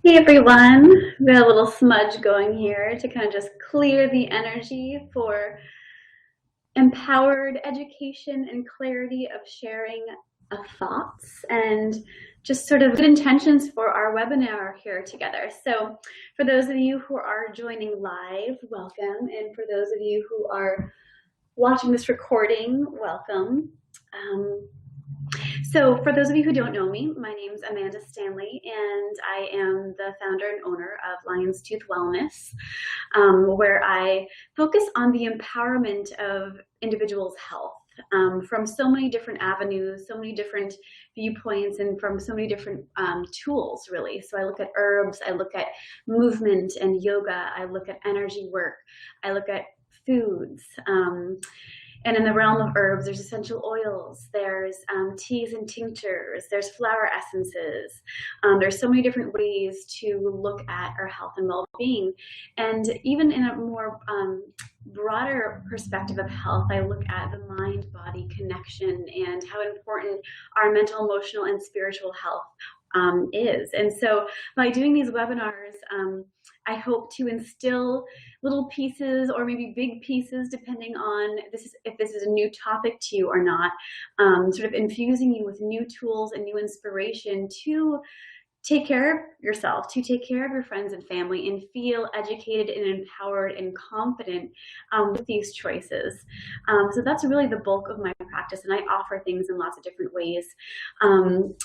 Hey everyone, we got a little smudge going here to kind of just clear the energy for empowered education and clarity of sharing of thoughts and just sort of good intentions for our webinar here together. So for those of you who are joining live, welcome. And for those of you who are watching this recording, welcome. So for those of you who don't know me, my name is Amanda Stanley, and I am the founder and owner of Lion's Tooth Wellness, where I focus on the empowerment of individuals' health from so many different avenues, so many different viewpoints, and from so many different tools, really. So I look at herbs, I look at movement and yoga, I look at energy work, I look at foods. And in the realm of herbs, there's essential oils, there's teas and tinctures, there's flower essences. There's so many different ways to look at our health and well-being. And even in a more broader perspective of health, I look at the mind-body connection and how important our mental, emotional, and spiritual health is. And so by doing these webinars, I hope to instill little pieces or maybe big pieces, depending on if this is a new topic to you or not, sort of infusing you with new tools and new inspiration to take care of yourself, to take care of your friends and family, and feel educated and empowered and confident with these choices. So that's really the bulk of my practice, and I offer things in lots of different ways.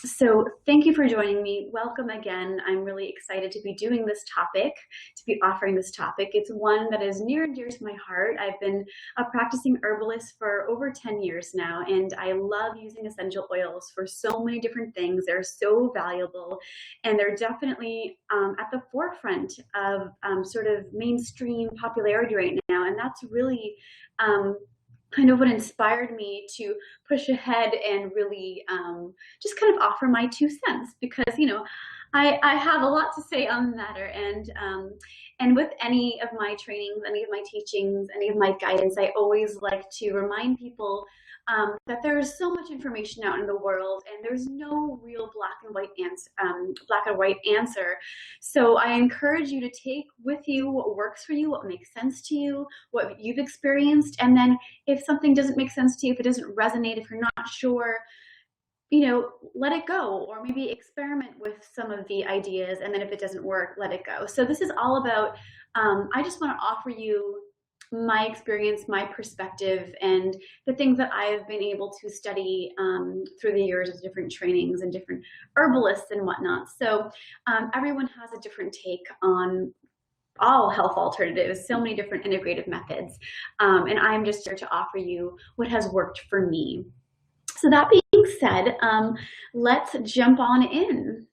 So thank you for joining me. Welcome again. I'm really excited to be doing this topic, to be offering this topic. It's one that is near and dear to my heart. I've been a practicing herbalist for over 10 years now, and I love using essential oils for so many different things. They're so valuable. And they're definitely at the forefront of sort of mainstream popularity right now. And that's really kind of what inspired me to push ahead and really just kind of offer my 2 cents, because, you know, I have a lot to say on the matter. And with any of my trainings, any of my teachings, any of my guidance, I always like to remind people that there is so much information out in the world, and there's no real black and white answer. So I encourage you to take with you what works for you, what makes sense to you, what you've experienced, and then if something doesn't make sense to you, if it doesn't resonate, if you're not sure, you know, let it go, or maybe experiment with some of the ideas, and then if it doesn't work, let it go. So this is all about, I just want to offer you my experience, my perspective, and the things that I have been able to study through the years of different trainings and different herbalists and whatnot. So everyone has a different take on all health alternatives, so many different integrative methods. And I'm just here to offer you what has worked for me. So that being said, let's jump on in.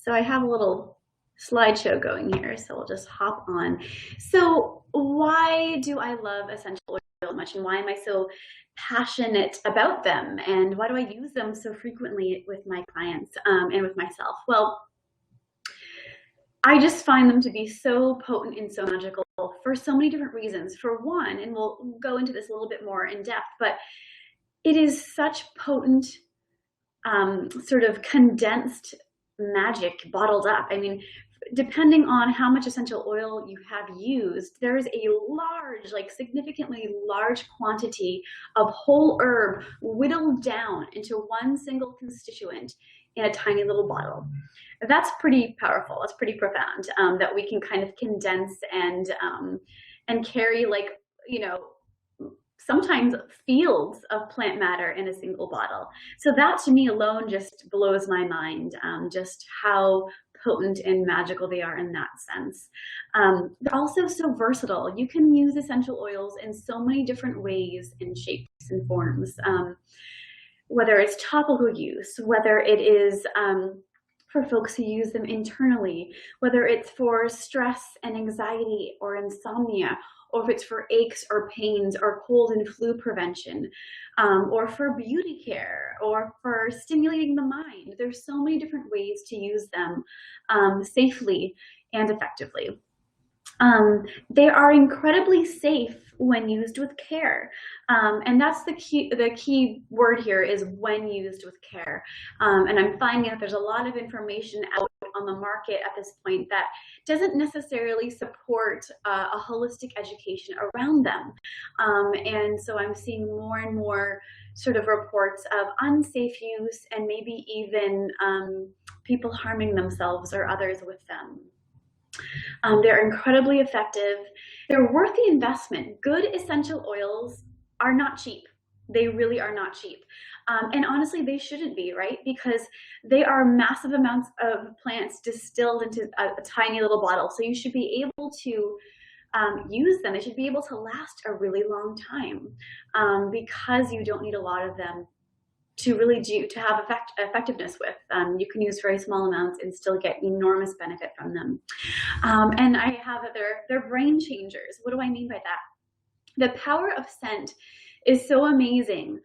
So I have a little slideshow going here, so we'll just hop on. So why do I love essential oils so much, and why am I so passionate about them, and why do I use them so frequently with my clients and with myself? Well, I just find them to be so potent and so magical for so many different reasons. For one, and we'll go into this a little bit more in depth, but it is such potent, sort of condensed magic bottled up. I mean, depending on how much essential oil you have used, there is a large, like significantly large quantity of whole herb whittled down into one single constituent in a tiny little bottle. That's pretty powerful. That's pretty profound, that we can kind of condense and carry, like, you know, sometimes fields of plant matter in a single bottle. So that to me alone just blows my mind, just how potent and magical they are in that sense. They're also so versatile. You can use essential oils in so many different ways and shapes and forms, whether it's topical use, whether it is for folks who use them internally, whether it's for stress and anxiety or insomnia, or if it's for aches or pains or cold and flu prevention, or for beauty care, or for stimulating the mind. There's so many different ways to use them safely and effectively. They are incredibly safe when used with care. And that's the key word here is when used with care. And I'm finding that there's a lot of information out on the market at this point that doesn't necessarily support a holistic education around them. And so I'm seeing more and more sort of reports of unsafe use and maybe even people harming themselves or others with them. They're incredibly effective. They're worth the investment. Good essential oils are not cheap. They really are not cheap. And honestly, they shouldn't be, right? Because they are massive amounts of plants distilled into a tiny little bottle. So you should be able to use them. They should be able to last a really long time because you don't need a lot of them to really have effectiveness with. You can use very small amounts and still get enormous benefit from them. And I have they're brain changers. What do I mean by that? The power of scent is so amazing.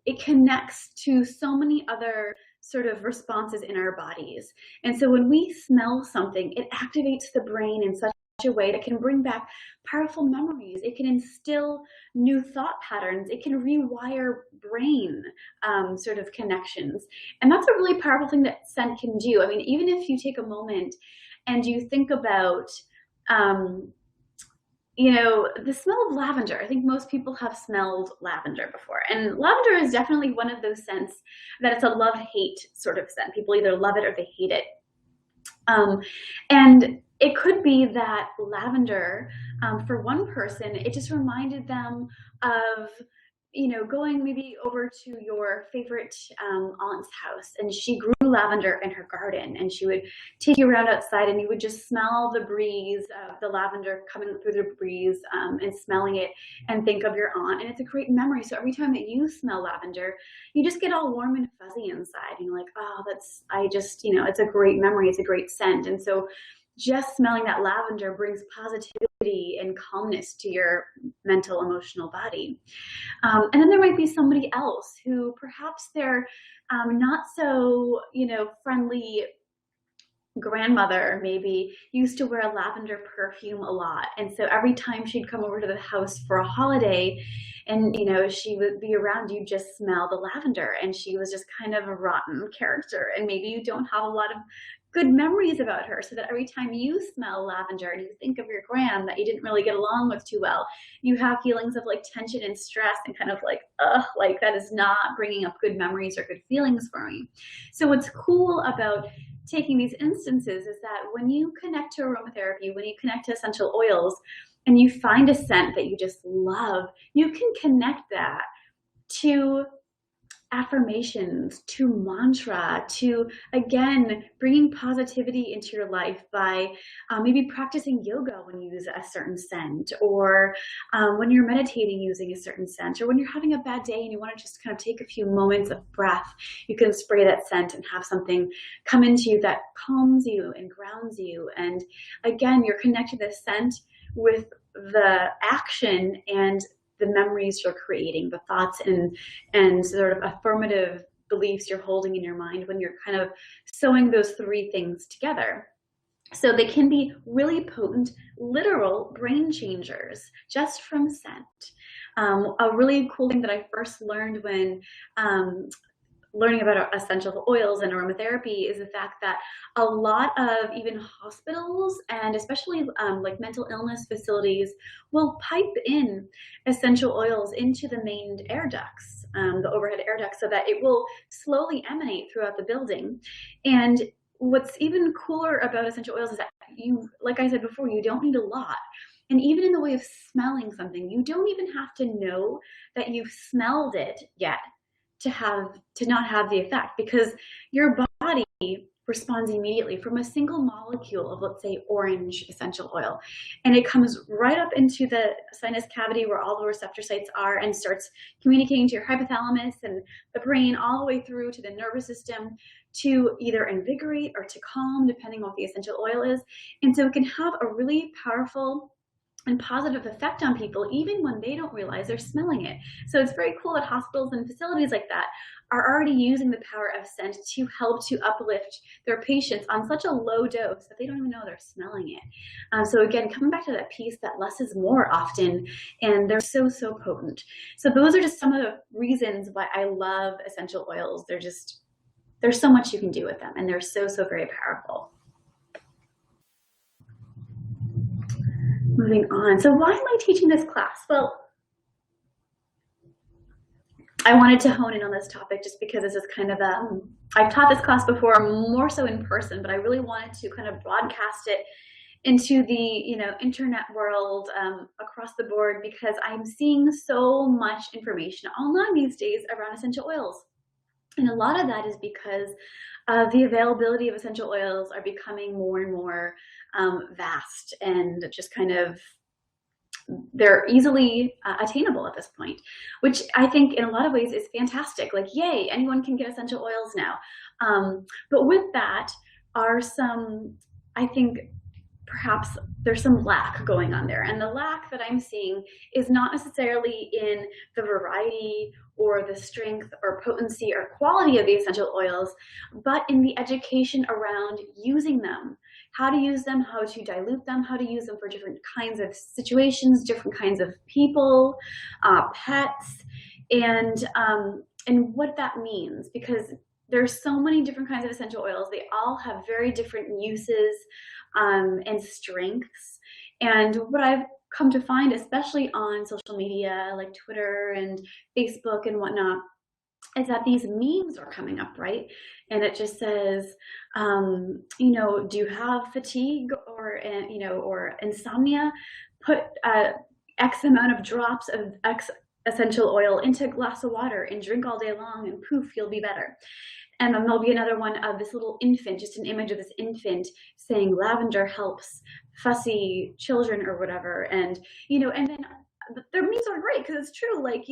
It connects to so many other sort of responses in our bodies. And so when we smell something, it activates the brain in such a way that can bring back powerful memories. It can instill new thought patterns. It can rewire brain sort of connections. And that's a really powerful thing that scent can do. I mean, even if you take a moment and you think about, you know, the smell of lavender. I think most people have smelled lavender before. And lavender is definitely one of those scents that it's a love-hate sort of scent. People either love it or they hate it. And it could be that lavender, for one person, it just reminded them of, you know, going maybe over to your favorite aunt's house, and she grew lavender in her garden, and she would take you around outside, and you would just smell the breeze of the lavender coming through the breeze and smelling it, and think of your aunt, and it's a great memory. So every time that you smell lavender, you just get all warm and fuzzy inside, and you're like, oh, you know, it's a great memory, it's a great scent. And so just smelling that lavender brings positivity and calmness to your mental, emotional body. And then there might be somebody else who perhaps they're not so, you know, friendly grandmother maybe used to wear a lavender perfume a lot. And so every time she'd come over to the house for a holiday and, you know, she would be around, you just smell the lavender, and she was just kind of a rotten character. And maybe you don't have a lot of good memories about her, so that every time you smell lavender and you think of your gran that you didn't really get along with too well, you have feelings of like tension and stress and kind of like, ugh, like that is not bringing up good memories or good feelings for me. So what's cool about taking these instances is that when you connect to aromatherapy, when you connect to essential oils, and you find a scent that you just love, you can connect that to affirmations, to mantra, to, again, bringing positivity into your life by maybe practicing yoga when you use a certain scent, or when you're meditating using a certain scent, or when you're having a bad day and you want to just kind of take a few moments of breath, you can spray that scent and have something come into you that calms you and grounds you. And again, you're connecting the scent with the action and the memories you're creating, the thoughts and sort of affirmative beliefs you're holding in your mind when you're kind of sewing those three things together. So they can be really potent, literal brain changers just from scent. A really cool thing that I first learned when learning about essential oils and aromatherapy is the fact that a lot of even hospitals and especially like mental illness facilities will pipe in essential oils into the main air ducts, the overhead air ducts, so that it will slowly emanate throughout the building. And what's even cooler about essential oils is that you, like I said before, you don't need a lot. And even in the way of smelling something, you don't even have to know that you've smelled it yet to not have the effect, because your body responds immediately from a single molecule of, let's say, orange essential oil, and it comes right up into the sinus cavity where all the receptor sites are and starts communicating to your hypothalamus and the brain all the way through to the nervous system to either invigorate or to calm, depending on what the essential oil is. And so it can have a really powerful and positive effect on people even when they don't realize they're smelling it. So it's very cool that hospitals and facilities like that are already using the power of scent to help to uplift their patients on such a low dose that they don't even know they're smelling it. So again, coming back to that piece that less is more often, and they're so, so potent. So those are just some of the reasons why I love essential oils. They're just there's so much you can do with them, and they're so, so very powerful. Moving on. So why am I teaching this class? Well, I wanted to hone in on this topic just because this is kind of I've taught this class before, more so in person, but I really wanted to kind of broadcast it into the internet world, across the board, because I'm seeing so much information online these days around essential oils. And a lot of that is because the availability of essential oils are becoming more and more vast, and just kind of they're easily attainable at this point, which I think in a lot of ways is fantastic. Like, yay, anyone can get essential oils now. But with that are some, I think, perhaps there's some lack going on there. And the lack that I'm seeing is not necessarily in the variety or the strength or potency or quality of the essential oils, but in the education around using them, how to use them, how to dilute them, how to use them for different kinds of situations, different kinds of people, pets, and what that means, because there's so many different kinds of essential oils. They all have very different uses and strengths. And what I've come to find, especially on social media like Twitter and Facebook and whatnot, is that these memes are coming up, right? And it just says, do you have fatigue or or insomnia? Put X amount of drops of X essential oil into a glass of water and drink all day long, and poof, you'll be better. And then there'll be another one of this little infant, just an image of this infant saying lavender helps fussy children or whatever. And, and then their memes are great because it's true. Like,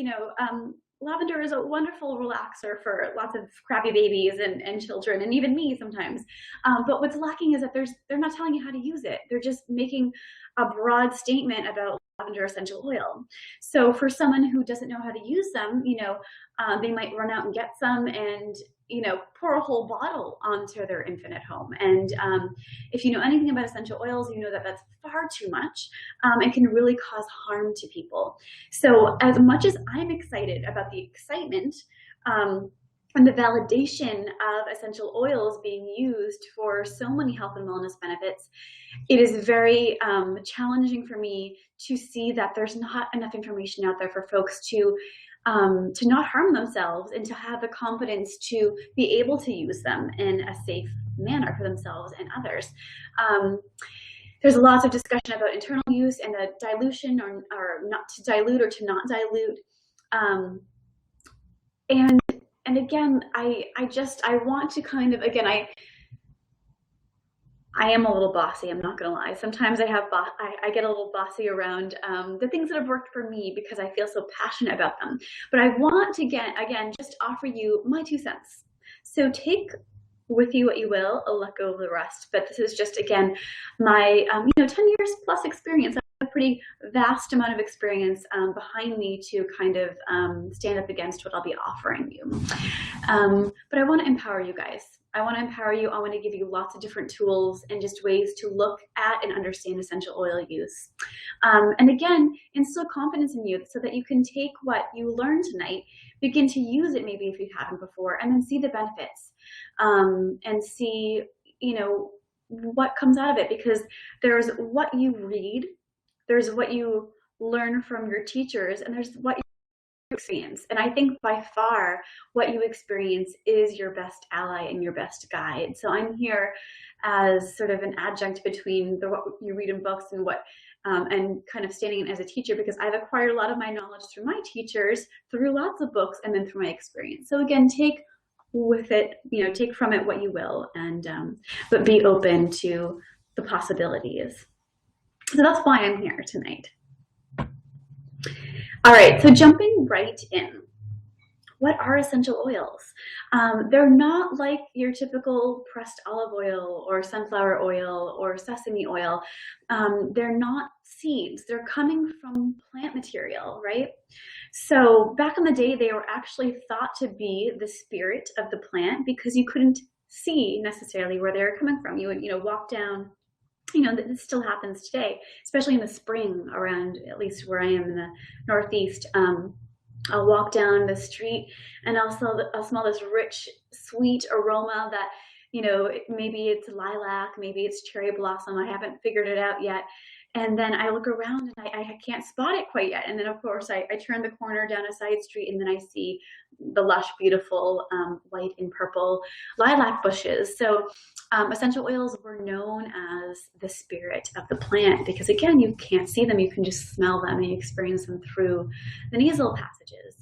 lavender is a wonderful relaxer for lots of crappy babies and children, and even me sometimes. But what's lacking is that they're not telling you how to use it. They're just making a broad statement about lavender essential oil. So for someone who doesn't know how to use them, they might run out and get some and pour a whole bottle onto their infant at home. And if you know anything about essential oils, you know that that's far too much and can really cause harm to people. So as much as I'm excited about the excitement and the validation of essential oils being used for so many health and wellness benefits, it is very challenging for me to see that there's not enough information out there for folks to not harm themselves and to have the confidence to be able to use them in a safe manner for themselves and others. There's lots of discussion about internal use and the dilution or not to dilute or to not dilute. And again, I want to kind of, again, I am a little bossy, I'm not gonna lie. Sometimes I get a little bossy around the things that have worked for me because I feel so passionate about them. But I want to, again, just offer you my 2 cents. So take with you what you will, I'll let go of the rest. But this is just, again, my 10 years plus experience. I have a pretty vast amount of experience behind me to kind of stand up against what I'll be offering you. But I want to empower you guys. I want to empower you. I want to give you lots of different tools and just ways to look at and understand essential oil use. And again, instill confidence in you so that you can take what you learned tonight, begin to use it maybe if you haven't before, and then see the benefits and see, what comes out of it. Because there's what you read, there's what you learn from your teachers, and there's what experience. And I think by far what you experience is your best ally and your best guide. So I'm here as sort of an adjunct between what you read in books and what and kind of standing in as a teacher, because I've acquired a lot of my knowledge through my teachers, through lots of books, and then through my experience. So again, take with it, take from it what you will, and but be open to the possibilities. So that's why I'm here tonight. All right, so jumping right in. What are essential oils? They're not like your typical pressed olive oil or sunflower oil or sesame oil. They're not seeds. They're coming from plant material, right? So back in the day, they were actually thought to be the spirit of the plant because you couldn't see necessarily where they were coming from. You would, walk down. This still happens today, especially in the spring around, at least where I am in the Northeast. I'll walk down the street and I'll smell this rich, sweet aroma that, you know, maybe it's lilac, maybe it's cherry blossom. I haven't figured it out yet. And then I look around and I can't spot it quite yet. And then, of course, I turn the corner down a side street and then I see the lush, beautiful white and purple lilac bushes. So essential oils were known as the spirit of the plant because, again, you can't see them. You can just smell them and you experience them through the nasal passages.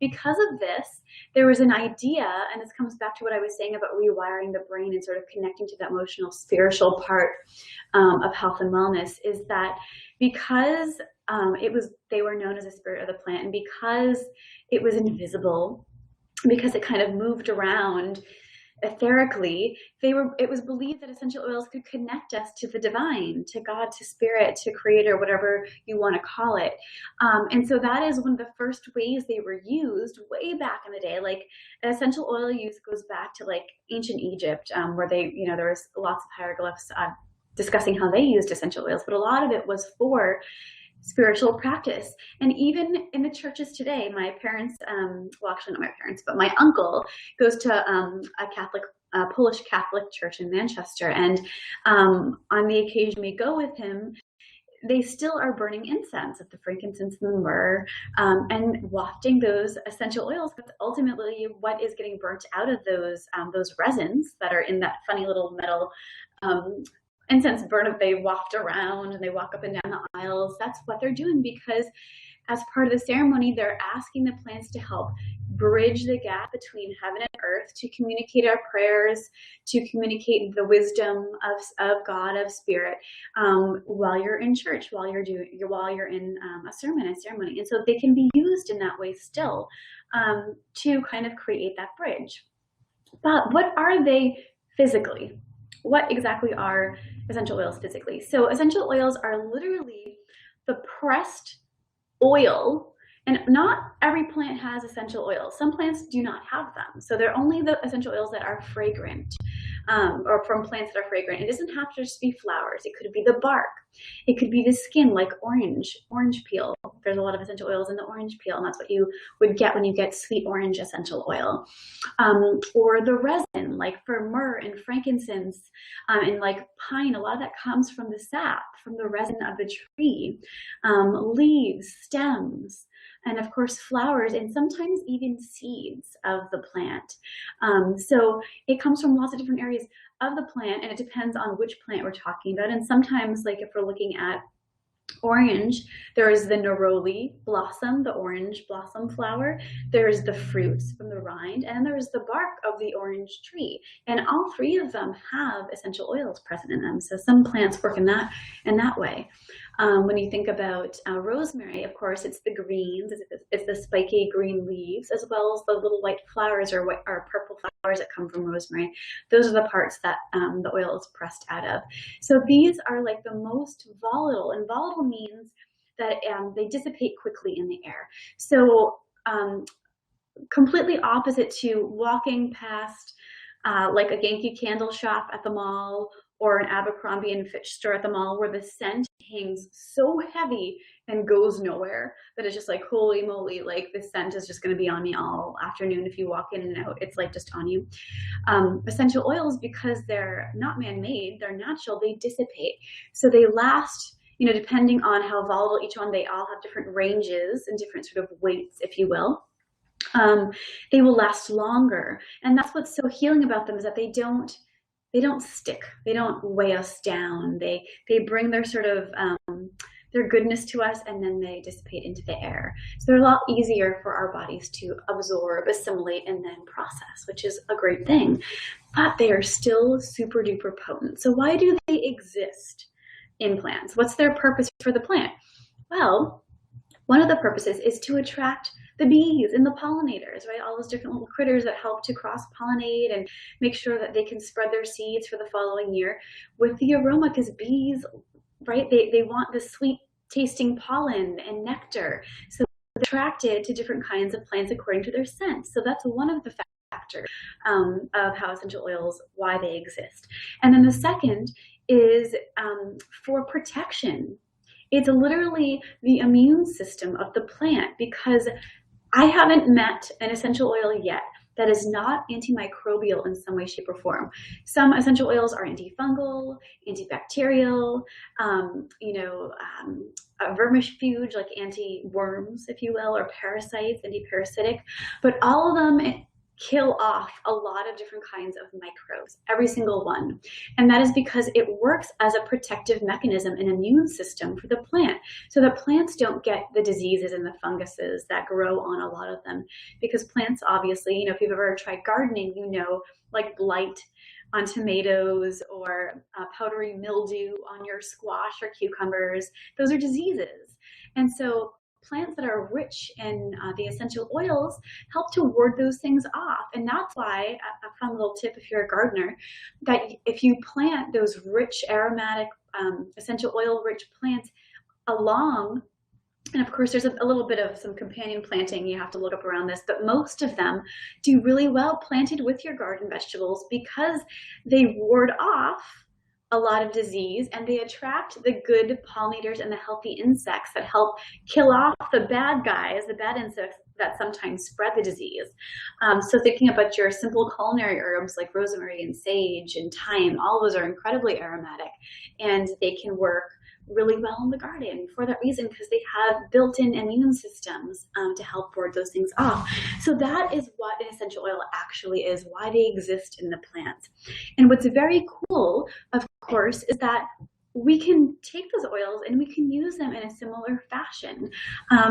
Because of this, there was an idea, and this comes back to what I was saying about rewiring the brain and sort of connecting to that emotional, spiritual part of health and wellness, is that because they were known as a spirit of the plant, and because it was invisible, because it kind of moved around etherically, it was believed that essential oils could connect us to the divine, to God, to spirit, to creator, whatever you want to call it. And so that is one of the first ways they were used way back in the day. Like essential oil use goes back to like ancient Egypt, where there was lots of hieroglyphs discussing how they used essential oils, but a lot of it was for spiritual practice. And even in the churches today, my parents, well, actually not my parents, but my uncle goes to a Polish Catholic church in Manchester. And on the occasion we go with him, they still are burning incense of the frankincense and the myrrh, and wafting those essential oils. That's ultimately what is getting burnt out of those resins that are in that funny little metal incense burner they waft around and they walk up and down the aisles. That's what they're doing because as part of the ceremony, they're asking the plants to help bridge the gap between heaven and earth, to communicate our prayers, to communicate the wisdom of God, of spirit, while you're in church, while you're in a ceremony. And so they can be used in that way still, to kind of create that bridge. But what are they physically? What exactly are essential oils physically? So essential oils are literally the pressed oil, and not every plant has essential oils. Some plants do not have them. So they're only the essential oils that are fragrant, or from plants that are fragrant. It doesn't have to just be flowers. It could be the bark. It could be the skin, like orange peel. There's a lot of essential oils in the orange peel, and that's what you would get when you get sweet orange essential oil. Or the resin, like for myrrh and frankincense, and like pine, a lot of that comes from the sap, from the resin of the tree. Leaves, stems, and of course flowers, and sometimes even seeds of the plant. So it comes from lots of different areas of the plant, and it depends on which plant we're talking about. And sometimes, like if we're looking at orange, there is the neroli blossom, the orange blossom flower. There's the fruits from the rind, and there's the bark of the orange tree. And all three of them have essential oils present in them. So some plants work in that way. When you think about rosemary, of course, it's the greens, it's the spiky green leaves, as well as the little white flowers or purple flowers that come from rosemary. Those are the parts that the oil is pressed out of. So these are like the most volatile, and volatile means that they dissipate quickly in the air. So completely opposite to walking past like a Yankee Candle shop at the mall, or an Abercrombie and Fitch store at the mall, where the scent hangs so heavy and goes nowhere that it's just like, holy moly, like this scent is just going to be on me all afternoon. If you walk in and out, it's like just on you. Essential oils, because they're not man-made, they're natural, they dissipate. So they last, depending on how volatile each one, they all have different ranges and different sort of weights, if you will. They will last longer. And that's what's so healing about them, is that they don't stick. They don't weigh us down. They bring their sort of their goodness to us, and then they dissipate into the air. So they're a lot easier for our bodies to absorb, assimilate, and then process, which is a great thing. But they are still super duper potent. So why do they exist in plants? What's their purpose for the plant? Well, one of the purposes is to attract the bees and the pollinators, right? All those different little critters that help to cross-pollinate and make sure that they can spread their seeds for the following year with the aroma, because bees, right, they want the sweet tasting pollen and nectar. So they're attracted to different kinds of plants according to their scent. So that's one of the factors of how essential oils, why they exist. And then the second is for protection. It's literally the immune system of the plant, because I haven't met an essential oil yet that is not antimicrobial in some way, shape, or form. Some essential oils are antifungal, antibacterial, a vermifuge, like anti-worms, if you will, or parasites, anti-parasitic, but all of them kill off a lot of different kinds of microbes, every single one. And that is because it works as a protective mechanism, an immune system for the plant, so that plants don't get the diseases and the funguses that grow on a lot of them. Because plants, obviously, if you've ever tried gardening, like blight on tomatoes, or powdery mildew on your squash or cucumbers, those are diseases. And so plants that are rich in the essential oils help to ward those things off. And that's why, a fun little tip if you're a gardener, that if you plant those rich aromatic essential oil rich plants along, and of course there's a little bit of some companion planting, you have to look up around this, but most of them do really well planted with your garden vegetables, because they ward off a lot of disease, and they attract the good pollinators and the healthy insects that help kill off the bad guys, the bad insects that sometimes spread the disease. So thinking about your simple culinary herbs like rosemary and sage and thyme, all those are incredibly aromatic, and they can work really well in the garden for that reason, because they have built-in immune systems to help ward those things off. So that is what an essential oil actually is, why they exist in the plant. And what's very cool, of course, is that we can take those oils and we can use them in a similar fashion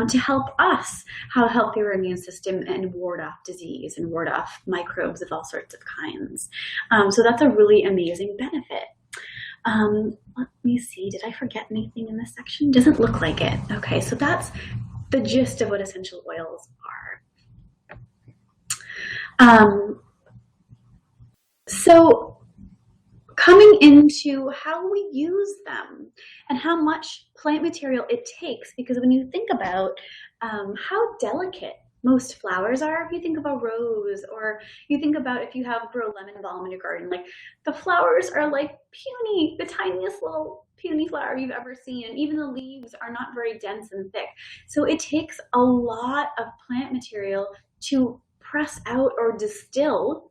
to help us have a healthier immune system and ward off disease and ward off microbes of all sorts of kinds. So that's a really amazing benefit. Let me see, did I forget anything in this section? Doesn't look like it. Okay, so that's the gist of what essential oils are. So coming into how we use them and how much plant material it takes, because when you think about how delicate most flowers are, if you think of a rose, or you think about if you grow lemon balm in your garden, like the flowers are like puny, the tiniest little puny flower you've ever seen, and even the leaves are not very dense and thick. So it takes a lot of plant material to press out or distill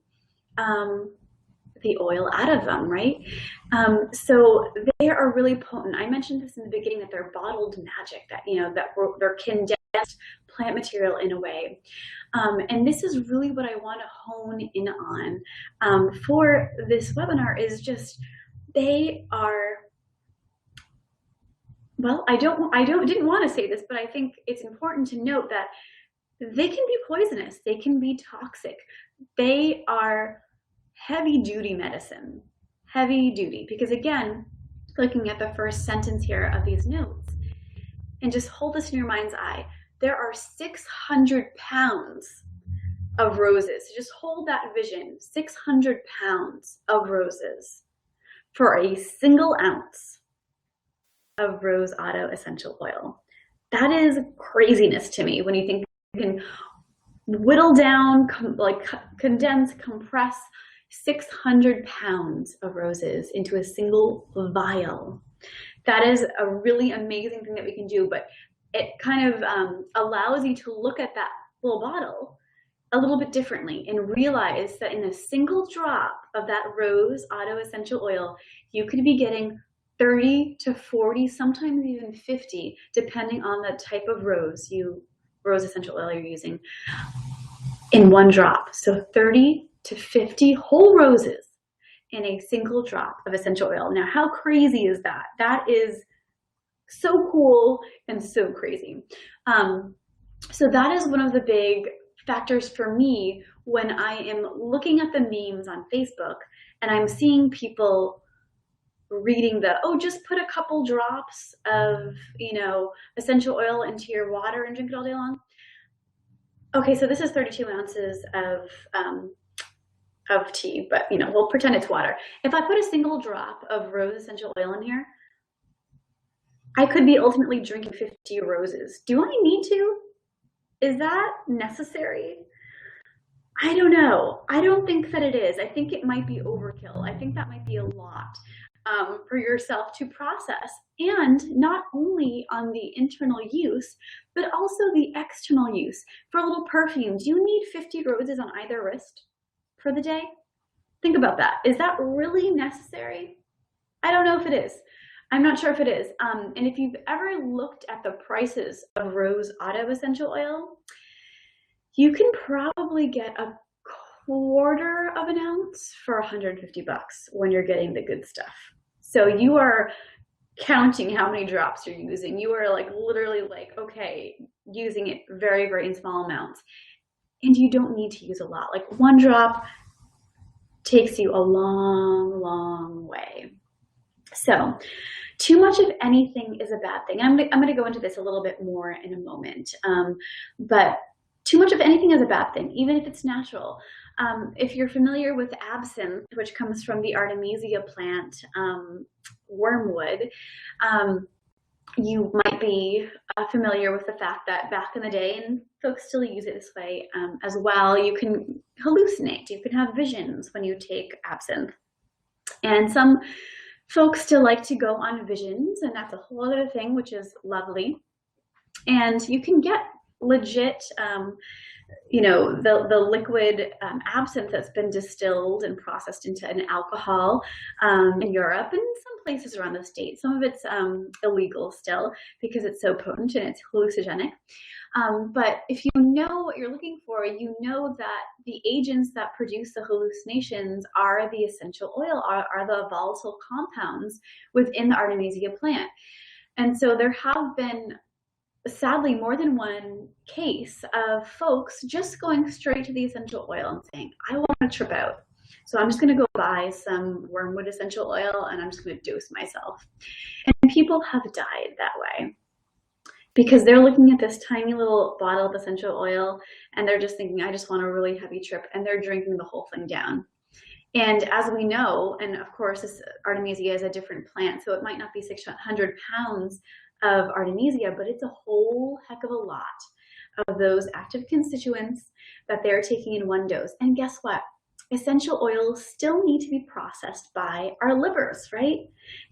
the oil out of them, right? So they are really potent. I mentioned this in the beginning, that they're bottled magic, that they're condensed plant material in a way. And this is really what I want to hone in on for this webinar, is just they are, well, didn't want to say this, but I think it's important to note that they can be poisonous, they can be toxic, they are heavy duty medicine, heavy duty, because again, looking at the first sentence here of these notes, and just hold this in your mind's eye, there are 600 pounds of roses. So just hold that vision, 600 pounds of roses for a single ounce of rose otto essential oil. That is craziness to me when you think you can whittle down, condense, compress 600 pounds of roses into a single vial. That is a really amazing thing that we can do, but it kind of allows you to look at that little bottle a little bit differently and realize that in a single drop of that rose otto essential oil, you could be getting 30 to 40, sometimes even 50, depending on the type of rose essential oil you're using, in one drop. So 30 to 50 whole roses in a single drop of essential oil. Now, how crazy is that? That is so cool and so crazy. So that is one of the big factors for me when I am looking at the memes on Facebook and I'm seeing people reading just put a couple drops of, essential oil into your water and drink it all day long. Okay, so this is 32 ounces of tea, but we'll pretend it's water. If I put a single drop of rose essential oil in here, I could be ultimately drinking 50 roses. Do I need to? Is that necessary? I don't know. I don't think that it is. I think it might be overkill. I think that might be a lot. for yourself to process. And not only on the internal use, but also the external use. For a little perfume, do you need 50 roses on either wrist for the day? Think about that. Is that really necessary? I don't know if it is. I'm not sure if it is. And if you've ever looked at the prices of rose otto essential oil, you can probably get a quarter of an ounce for 150 bucks when you're getting the good stuff. So you are counting how many drops you're using. You are like literally like, okay, using it very, very in small amounts. And you don't need to use a lot. Like one drop takes you a long, long way. So too much of anything is a bad thing. I'm going to go into this a little bit more in a moment. But too much of anything is a bad thing, even if it's natural. If you're familiar with absinthe, which comes from the Artemisia plant, wormwood, you might be familiar with the fact that back in the day, and folks still use it this way as well, you can hallucinate. You can have visions when you take absinthe. And some folks still like to go on visions, and that's a whole other thing, which is lovely. And you can get legit, you know, the liquid absinthe that's been distilled and processed into an alcohol in Europe and some places around the States. Some of it's illegal still because it's so potent and it's hallucinogenic. But if you know what you're looking for, you know that the agents that produce the hallucinations are the essential oil, are the volatile compounds within the Artemisia plant. And so there have been, sadly, more than one case of folks just going straight to the essential oil and saying, I want to trip out. So I'm just going to go buy some wormwood essential oil and I'm just going to dose myself. And people have died that way because they're looking at this tiny little bottle of essential oil and they're just thinking, I just want a really heavy trip, and they're drinking the whole thing down. And as we know, and of course, this Artemisia is a different plant, so it might not be 600 pounds of Artemisia, but it's a whole heck of a lot of those active constituents that they're taking in one dose. And guess what? Essential oils still need to be processed by our livers, right?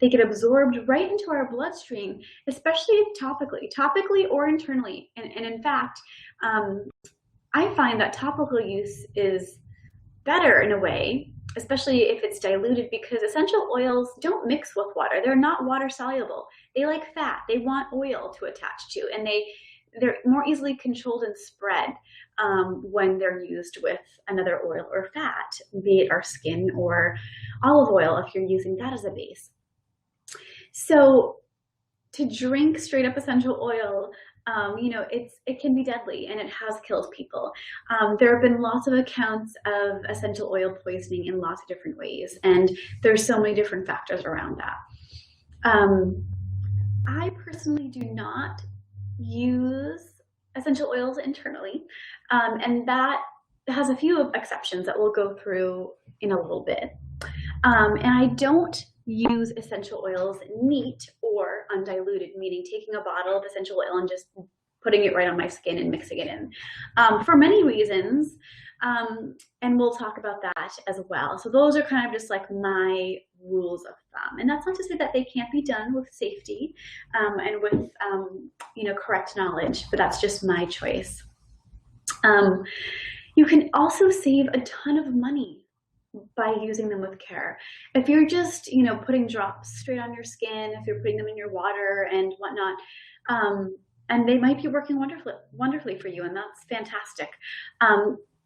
They get absorbed right into our bloodstream, especially topically or internally. And in fact, I find that topical use is better in a way, especially if it's diluted, because essential oils don't mix with water. They're not water soluble. They like fat. They want oil to attach to, and they're more easily controlled and spread when they're used with another oil or fat, be it our skin or olive oil if you're using that as a base. So to drink straight up essential oil, you know, it can be deadly, and it has killed people. There have been lots of accounts of essential oil poisoning in lots of different ways, and there's so many different factors around that. I personally do not use essential oils internally, and that has a few exceptions that we'll go through in a little bit. And I don't use essential oils neat or undiluted, meaning taking a bottle of essential oil and just putting it right on my skin and mixing it in, for many reasons. And we'll talk about that as well. So those are kind of just like my rules of thumb. And that's not to say that they can't be done with safety and with, you know, correct knowledge, but that's just my choice. You can also save a ton of money by using them with care. If you're just, you know, putting drops straight on your skin, if you're putting them in your water and whatnot, and they might be working wonderfully for you, and that's fantastic.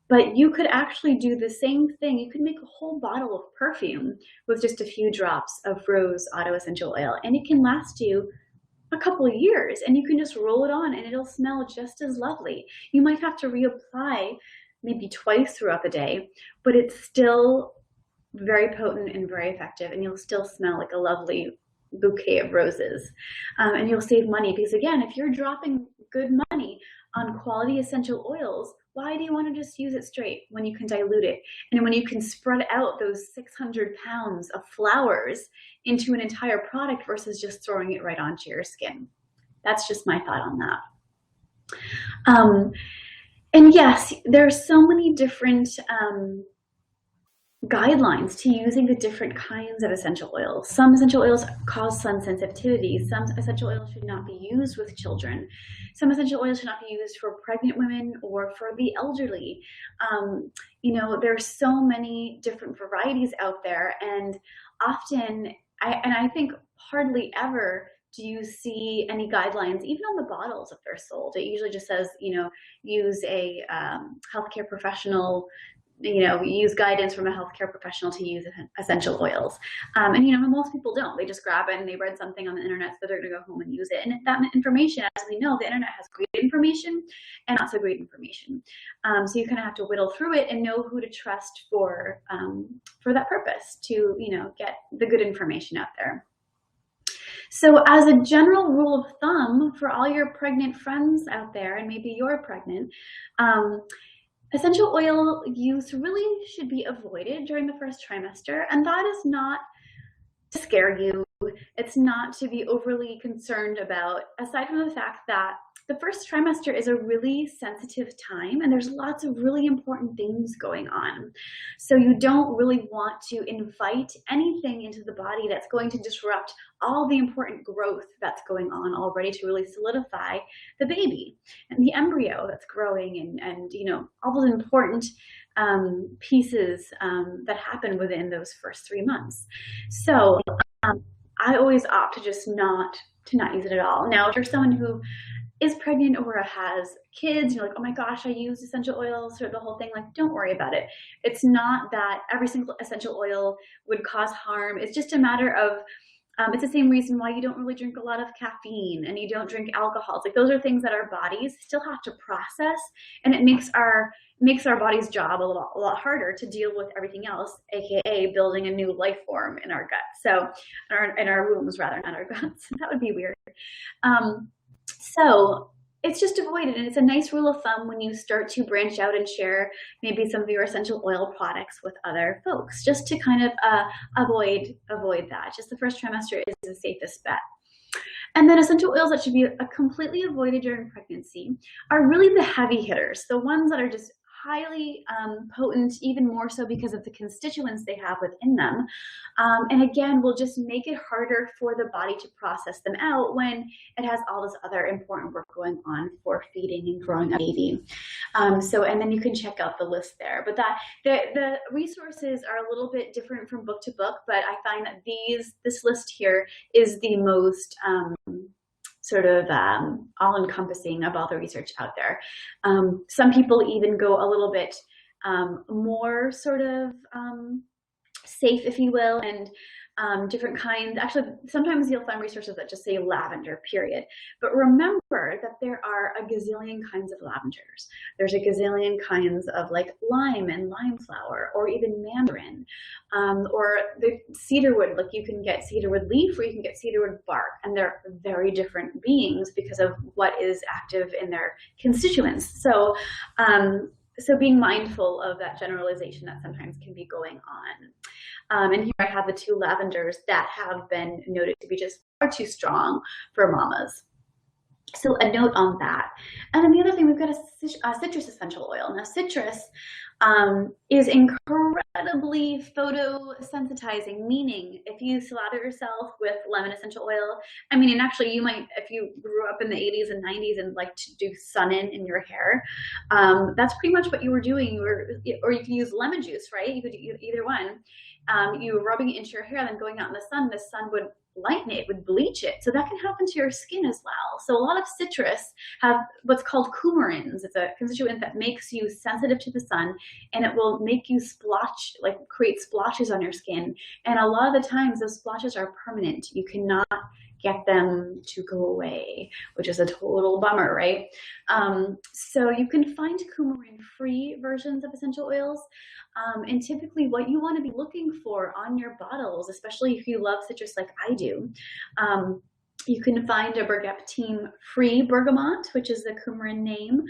But you could actually do the same thing. You could make a whole bottle of perfume with just a few drops of rose otto essential oil, and it can last you a couple of years, and you can just roll it on and it'll smell just as lovely. You might have to reapply maybe twice throughout the day, but it's still very potent and very effective, and you'll still smell like a lovely bouquet of roses. And you'll save money because, again, if you're dropping good money on quality essential oils, why do you want to just use it straight when you can dilute it? And when you can spread out those 600 pounds of flowers into an entire product versus just throwing it right onto your skin. That's just my thought on that. And yes, there are so many different guidelines to using the different kinds of essential oils. Some essential oils cause sun sensitivity. Some essential oils should not be used with children. Some essential oils should not be used for pregnant women or for the elderly. You know, there's so many different varieties out there, and often, I think hardly ever do you see any guidelines, even on the bottles if they're sold. It usually just says, you know, use a healthcare professional, you know, use guidance from a healthcare professional to use essential oils. And, you know, most people don't. They just grab it and they read something on the internet, so they're going to go home and use it. And that information, as we know, the internet has great information and not so great information. So you kind of have to whittle through it and know who to trust for that purpose, to, you know, get the good information out there. So as a general rule of thumb for all your pregnant friends out there, and maybe you're pregnant, essential oil use really should be avoided during the first trimester, and that is not to scare you. It's not to be overly concerned about, aside from the fact that the first trimester is a really sensitive time and there's lots of really important things going on. So you don't really want to invite anything into the body that's going to disrupt all the important growth that's going on already to really solidify the baby and the embryo that's growing, and you know, all those important pieces that happen within those first 3 months. So I always opt to just not use it at all. Now, if you're someone who is pregnant or has kids, you're like, oh my gosh, I use essential oils or the whole thing, like, don't worry about it. It's not that every single essential oil would cause harm. It's just a matter of, it's the same reason why you don't really drink a lot of caffeine and you don't drink alcohol. It's like, those are things that our bodies still have to process, and it makes our body's job a lot harder to deal with everything else, aka building a new life form in our gut. So in our wombs, rather, not our guts. That would be weird. So it's just avoided, and it's a nice rule of thumb when you start to branch out and share maybe some of your essential oil products with other folks, just to kind of avoid that. Just the first trimester is the safest bet. And then essential oils that should be completely avoided during pregnancy are really the heavy hitters, the ones that are just highly potent, even more so because of the constituents they have within them. And again, will just make it harder for the body to process them out when it has all this other important work going on for feeding and growing a baby. And then you can check out the list there. But the resources are a little bit different from book to book, but I find that this list here is the most sort of all-encompassing of all the research out there. Some people even go a little bit more sort of safe, if you will, and different kinds. Actually, sometimes you'll find resources that just say lavender, period. But remember that there are a gazillion kinds of lavenders. There's a gazillion kinds of like lime and lime flower, or even mandarin, or the cedarwood. Like, you can get cedarwood leaf or you can get cedarwood bark, and they're very different beings because of what is active in their constituents. So being mindful of that generalization that sometimes can be going on. And here I have the 2 lavenders that have been noted to be just far too strong for mamas. So a note on that. And then the other thing, we've got a citrus essential oil. Now, citrus is incredibly photosensitizing, meaning if you slather yourself with lemon essential oil, I mean, and actually you might, if you grew up in the 80s and 90s and like to do sun-in your hair, that's pretty much what you were doing. Or you can use lemon juice, right? You could do either one. You were rubbing it into your hair, then going out in the sun would lighten it, would bleach it. So that can happen to your skin as well. So a lot of citrus have what's called coumarins. It's a constituent that makes you sensitive to the sun, and it will make you splotch, like create splotches on your skin. And a lot of the times those splotches are permanent. You cannot get them to go away, which is a total bummer, right? So you can find coumarin-free versions of essential oils. And typically what you want to be looking for on your bottles, especially if you love citrus like I do, you can find a bergeptine-free bergamot, which is the coumarin name,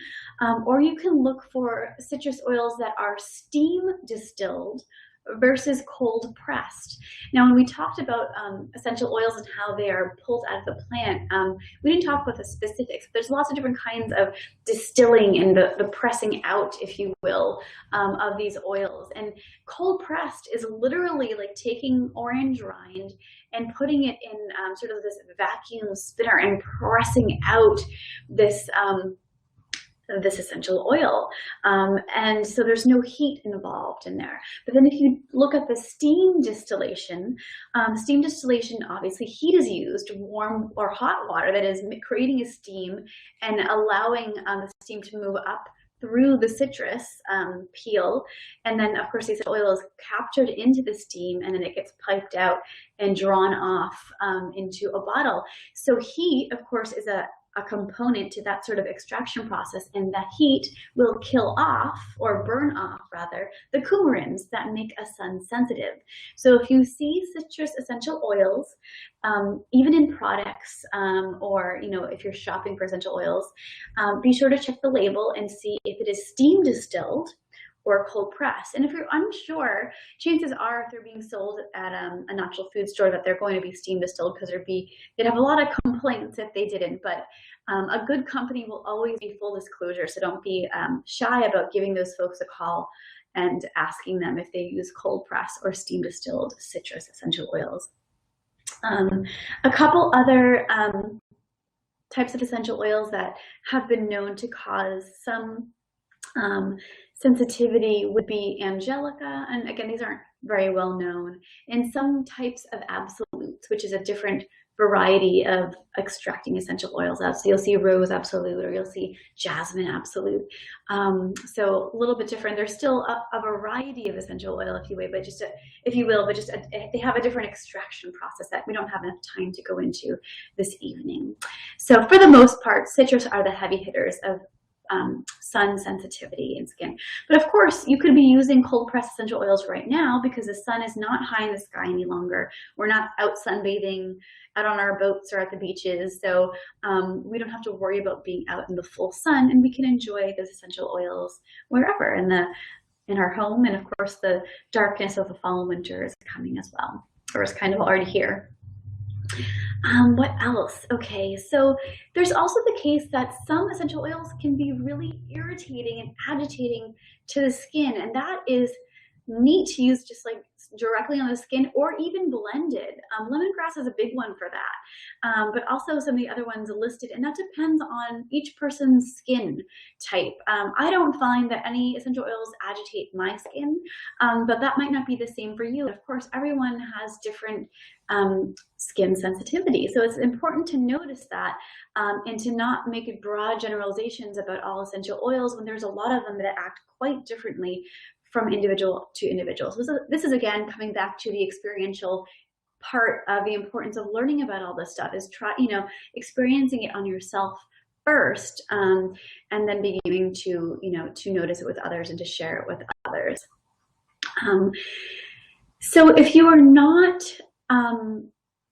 or you can look for citrus oils that are steam distilled versus cold pressed. Now, when we talked about essential oils and how they are pulled out of the plant, we didn't talk about the specifics. There's lots of different kinds of distilling and the pressing out, if you will, of these oils. And cold pressed is literally like taking orange rind and putting it in sort of this vacuum spinner and pressing out this this essential oil. And so there's no heat involved in there. But then if you look at the steam distillation, obviously heat is used, warm or hot water that is creating a steam and allowing the steam to move up through the citrus peel. And then of course the essential oil is captured into the steam and then it gets piped out and drawn off into a bottle. So heat, of course, is a component to that sort of extraction process, and that heat will kill off, or burn off rather, the coumarins that make us sun sensitive. So if you see citrus essential oils, even in products, or if you're shopping for essential oils, be sure to check the label and see if it is steam distilled or cold press. And if you're unsure, chances are if they're being sold at a natural food store that they're going to be steam distilled, because they'd have a lot of complaints if they didn't. But a good company will always be full disclosure, so don't be shy about giving those folks a call and asking them if they use cold press or steam distilled citrus essential oils. A couple other types of essential oils that have been known to cause some sensitivity would be angelica, and again, these aren't very well known, and some types of absolutes, which is a different variety of extracting essential oils out. So you'll see rose absolute, or you'll see jasmine absolute. So a little bit different. There's still a variety of essential oil, if you will, but they have a different extraction process that we don't have enough time to go into this evening. So for the most part, citrus are the heavy hitters of sun sensitivity and skin. But of course, you could be using cold pressed essential oils right now because the sun is not high in the sky any longer. We're not out sunbathing out on our boats or at the beaches. So we don't have to worry about being out in the full sun, and we can enjoy those essential oils wherever in our home. And of course, the darkness of the fall and winter is coming as well, or is kind of already here. What else? Okay, so there's also the case that some essential oils can be really irritating and agitating to the skin, and that is neat to use just like directly on the skin or even blended. Lemongrass is a big one for that, but also some of the other ones listed, and that depends on each person's skin type. I don't find that any essential oils agitate my skin, but that might not be the same for you. Of course, everyone has different skin sensitivity, so it's important to notice that and to not make broad generalizations about all essential oils when there's a lot of them that act quite differently from individual to individual. So this is again coming back to the experiential part of the importance of learning about all this stuff, is experiencing it on yourself first, and then beginning to to notice it with others and to share it with others. So if you are not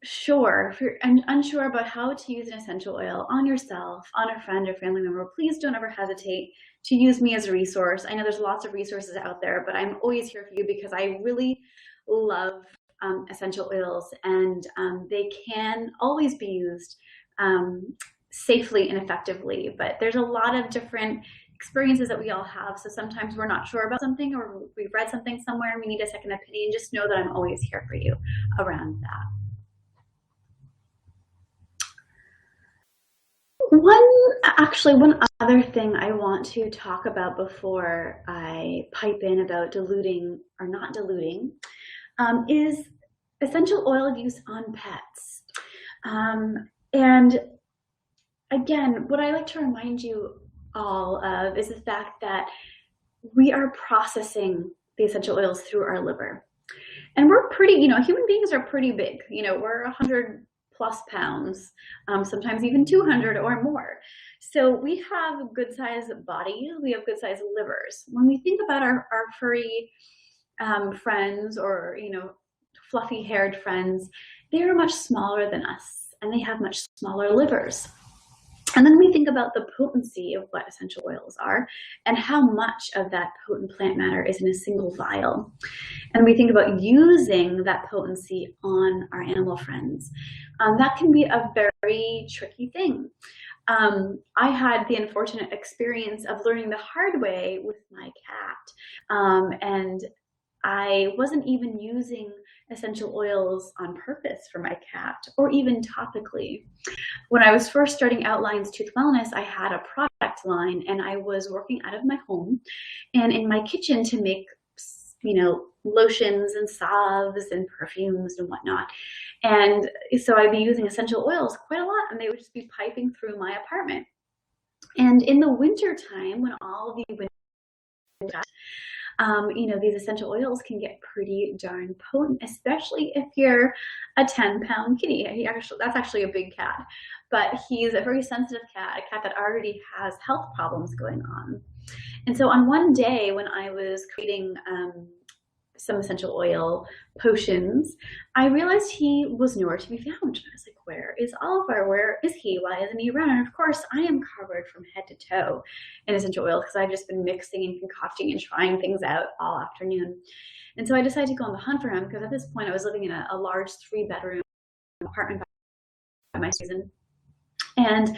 if you're unsure about how to use an essential oil on yourself, on a friend or family member, please don't ever hesitate to use me as a resource. I know there's lots of resources out there, but I'm always here for you because I really love essential oils, and they can always be used safely and effectively. But there's a lot of different experiences that we all have. So sometimes we're not sure about something, or we've read something somewhere and we need a second opinion. Just know that I'm always here for you around that. One other thing I want to talk about before I pipe in about diluting or not diluting is essential oil use on pets. And again, what I like to remind you all of is the fact that we are processing the essential oils through our liver. And we're pretty, human beings are pretty big. We're 100+ pounds, sometimes even 200 or more. So we have good sized bodies, we have good sized livers. When we think about our furry friends, or fluffy haired friends, they are much smaller than us, and they have much smaller livers. And then we think about the potency of what essential oils are and how much of that potent plant matter is in a single vial. And we think about using that potency on our animal friends. That can be a very tricky thing. I had the unfortunate experience of learning the hard way with my cat. And I wasn't even using essential oils on purpose for my cat, or even topically. When I was first starting out Lions Tooth Wellness, I had a product line and I was working out of my home and in my kitchen to make, lotions and salves and perfumes and whatnot. And so I'd be using essential oils quite a lot, and they would just be piping through my apartment. And in the winter time, when all of the these essential oils can get pretty darn potent, especially if you're a 10-pound kitty. That's actually a big cat, but he's a very sensitive cat, a cat that already has health problems going on. And so on one day when I was creating some essential oil potions, I realized he was nowhere to be found. I was like, where is Oliver? Where is he? Why isn't he around? And of course, I am covered from head to toe in essential oils because I've just been mixing and concocting and trying things out all afternoon. And so I decided to go on the hunt for him because at this point I was living in a large 3-bedroom apartment by my season. And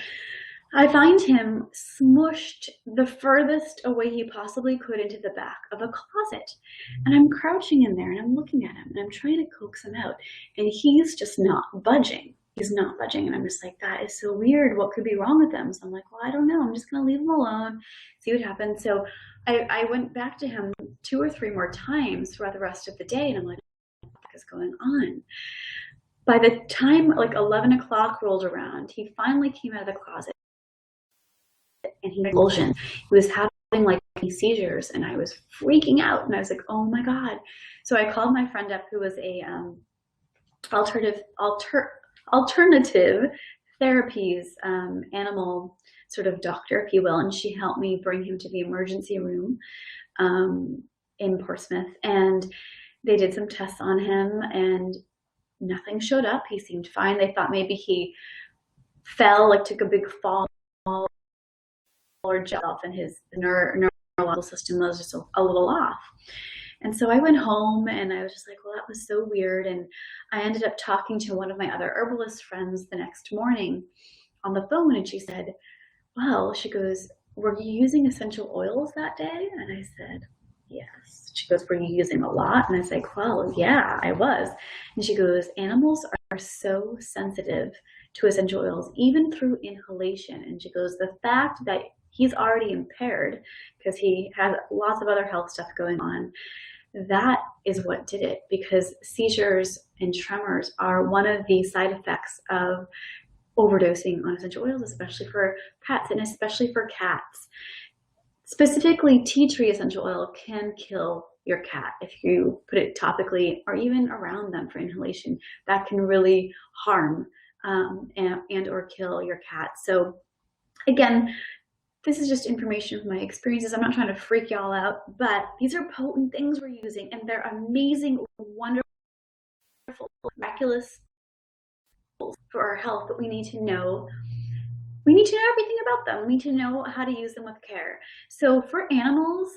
I find him smushed the furthest away he possibly could into the back of a closet. And I'm crouching in there and I'm looking at him and I'm trying to coax him out. And he's just not budging. He's not budging. And I'm just like, that is so weird. What could be wrong with him? So I'm like, well, I don't know. I'm just going to leave him alone, see what happens. So I went back to him 2 or 3 more times throughout the rest of the day. And I'm like, what the heck is going on? By the time like 11 o'clock rolled around, he finally came out of the closet. And he was having like seizures, and I was freaking out, and I was like, oh my God. So I called my friend up who was a alternative therapies animal sort of doctor, if you will, and she helped me bring him to the emergency room in Portsmouth, and they did some tests on him and nothing showed up. He seemed fine. They thought maybe he fell, like took a big fall or off, and his neurological system was just a little off. And so I went home and I was just like, well, that was so weird. And I ended up talking to one of my other herbalist friends the next morning on the phone, and she said, well, she goes, were you using essential oils that day? And I said, yes. She goes, were you using a lot? And I was like, well, yeah, I was. And she goes, animals are so sensitive to essential oils, even through inhalation. And she goes, the fact that he's already impaired because he has lots of other health stuff going on, that is what did it, because seizures and tremors are one of the side effects of overdosing on essential oils, especially for pets and especially for cats. Specifically, tea tree essential oil can kill your cat if you put it topically or even around them for inhalation. That can really harm and or kill your cat. So again, this is just information from my experiences. I'm not trying to freak y'all out, but these are potent things we're using, and they're amazing, wonderful, miraculous for our health, but we need to know everything about them. We need to know how to use them with care. So for animals,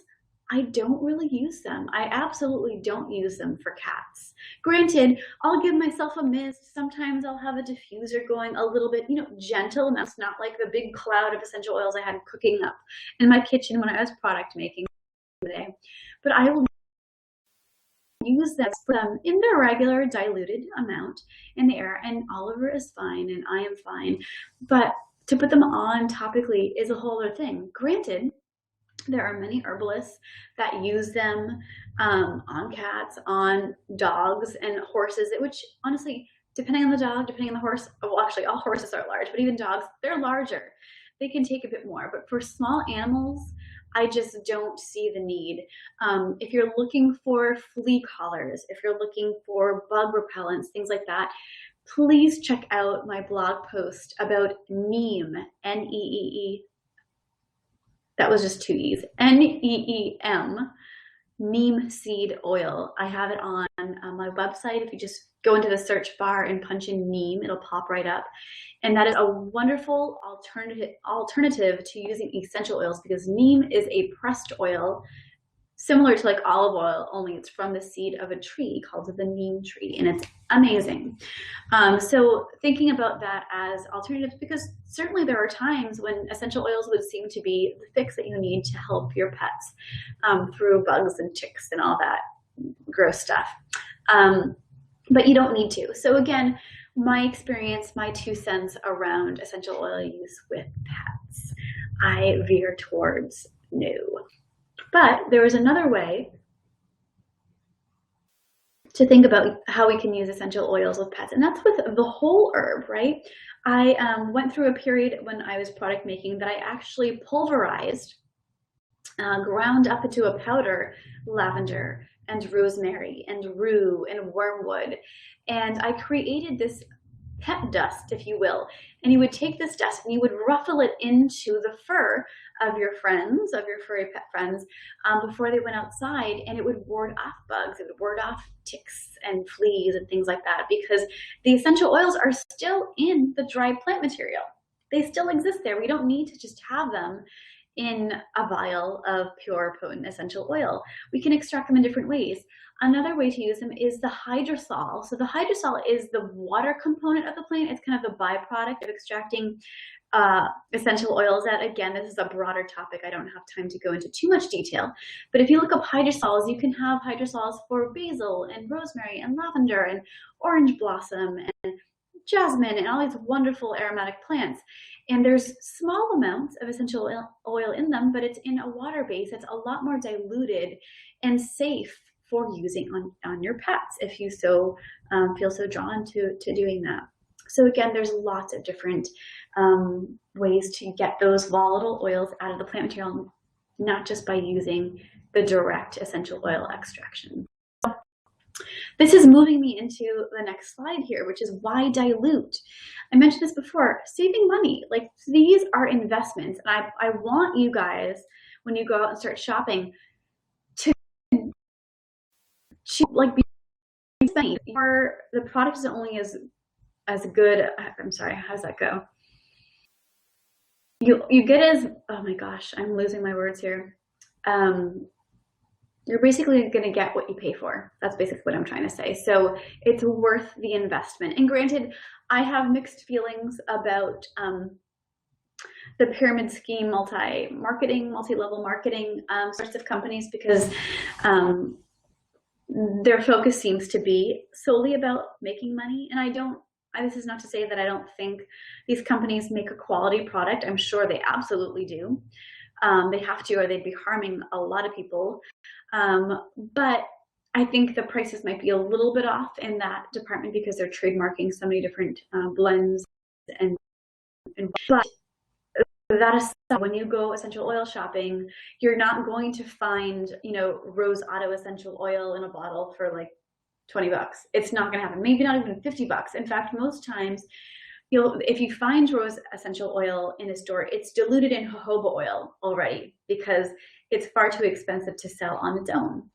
I don't really use them. I absolutely don't use them for cats. Granted, I'll give myself a mist. Sometimes I'll have a diffuser going a little bit, gentle amounts, not like the big cloud of essential oils I had cooking up in my kitchen when I was product making today. But I will use them in their regular diluted amount in the air, and Oliver is fine and I am fine. But to put them on topically is a whole other thing. Granted, there are many herbalists that use them on cats, on dogs and horses, which honestly, depending on the dog, depending on the horse, well, actually all horses are large, but even dogs, they're larger. They can take a bit more, but for small animals, I just don't see the need. If you're looking for flea collars, if you're looking for bug repellents, things like that, please check out my blog post about neem, N-E-E-E. That was just 2 E's, N-E-E-M, neem seed oil. I have it on my website. If you just go into the search bar and punch in neem, it'll pop right up. And that is a wonderful alternative to using essential oils, because neem is a pressed oil similar to like olive oil, only it's from the seed of a tree called the neem tree, and it's amazing. So thinking about that as alternatives, because certainly there are times when essential oils would seem to be the fix that you need to help your pets through bugs and ticks and all that gross stuff. But you don't need to. So again, my experience, my 2 cents around essential oil use with pets, I veer towards no. But there is another way to think about how we can use essential oils with pets, and that's with the whole herb, right? I went through a period when I was product making that I actually pulverized, ground up into a powder, lavender and rosemary and rue and wormwood, and I created this pet dust, if you will. And you would take this dust and you would ruffle it into the fur of your friends, of your furry pet friends, before they went outside, and it would ward off bugs, it would ward off ticks and fleas and things like that, because the essential oils are still in the dry plant material. They still exist there. We don't need to just have them in a vial of pure, potent essential oil. We can extract them in different ways. Another way to use them is the hydrosol. So the hydrosol is the water component of the plant. It's kind of the byproduct of extracting essential oils out. Again, this is a broader topic. I don't have time to go into too much detail. But if you look up hydrosols, you can have hydrosols for basil and rosemary and lavender and orange blossom and jasmine and all these wonderful aromatic plants. And there's small amounts of essential oil in them, but it's in a water base. It's a lot more diluted and safe for using on your pets if you so feel so drawn to doing that. So again, there's lots of different ways to get those volatile oils out of the plant material, not just by using the direct essential oil extraction. This is moving me into the next slide here, which is why dilute. I mentioned this before, saving money. Like, these are investments. And I want you guys, when you go out and start shopping, to like be spending. The product isn't only as good. I'm sorry, how does that go? You get as, oh my gosh, I'm losing my words here. You're basically going to get what you pay for. That's basically what I'm trying to say. So it's worth the investment. And granted, I have mixed feelings about the pyramid scheme, multi-level marketing sorts of companies, because their focus seems to be solely about making money. And this is not to say that I don't think these companies make a quality product. I'm sure they absolutely do. They have to, or they'd be harming a lot of people. But I think the prices might be a little bit off in that department because they're trademarking so many different blends. But that aside, when you go essential oil shopping, you're not going to find, Rose Auto essential oil in a bottle for like $20. It's not going to happen. Maybe not even $50. In fact, most times, if you find rose essential oil in a store, it's diluted in jojoba oil already, because it's far too expensive to sell on its own.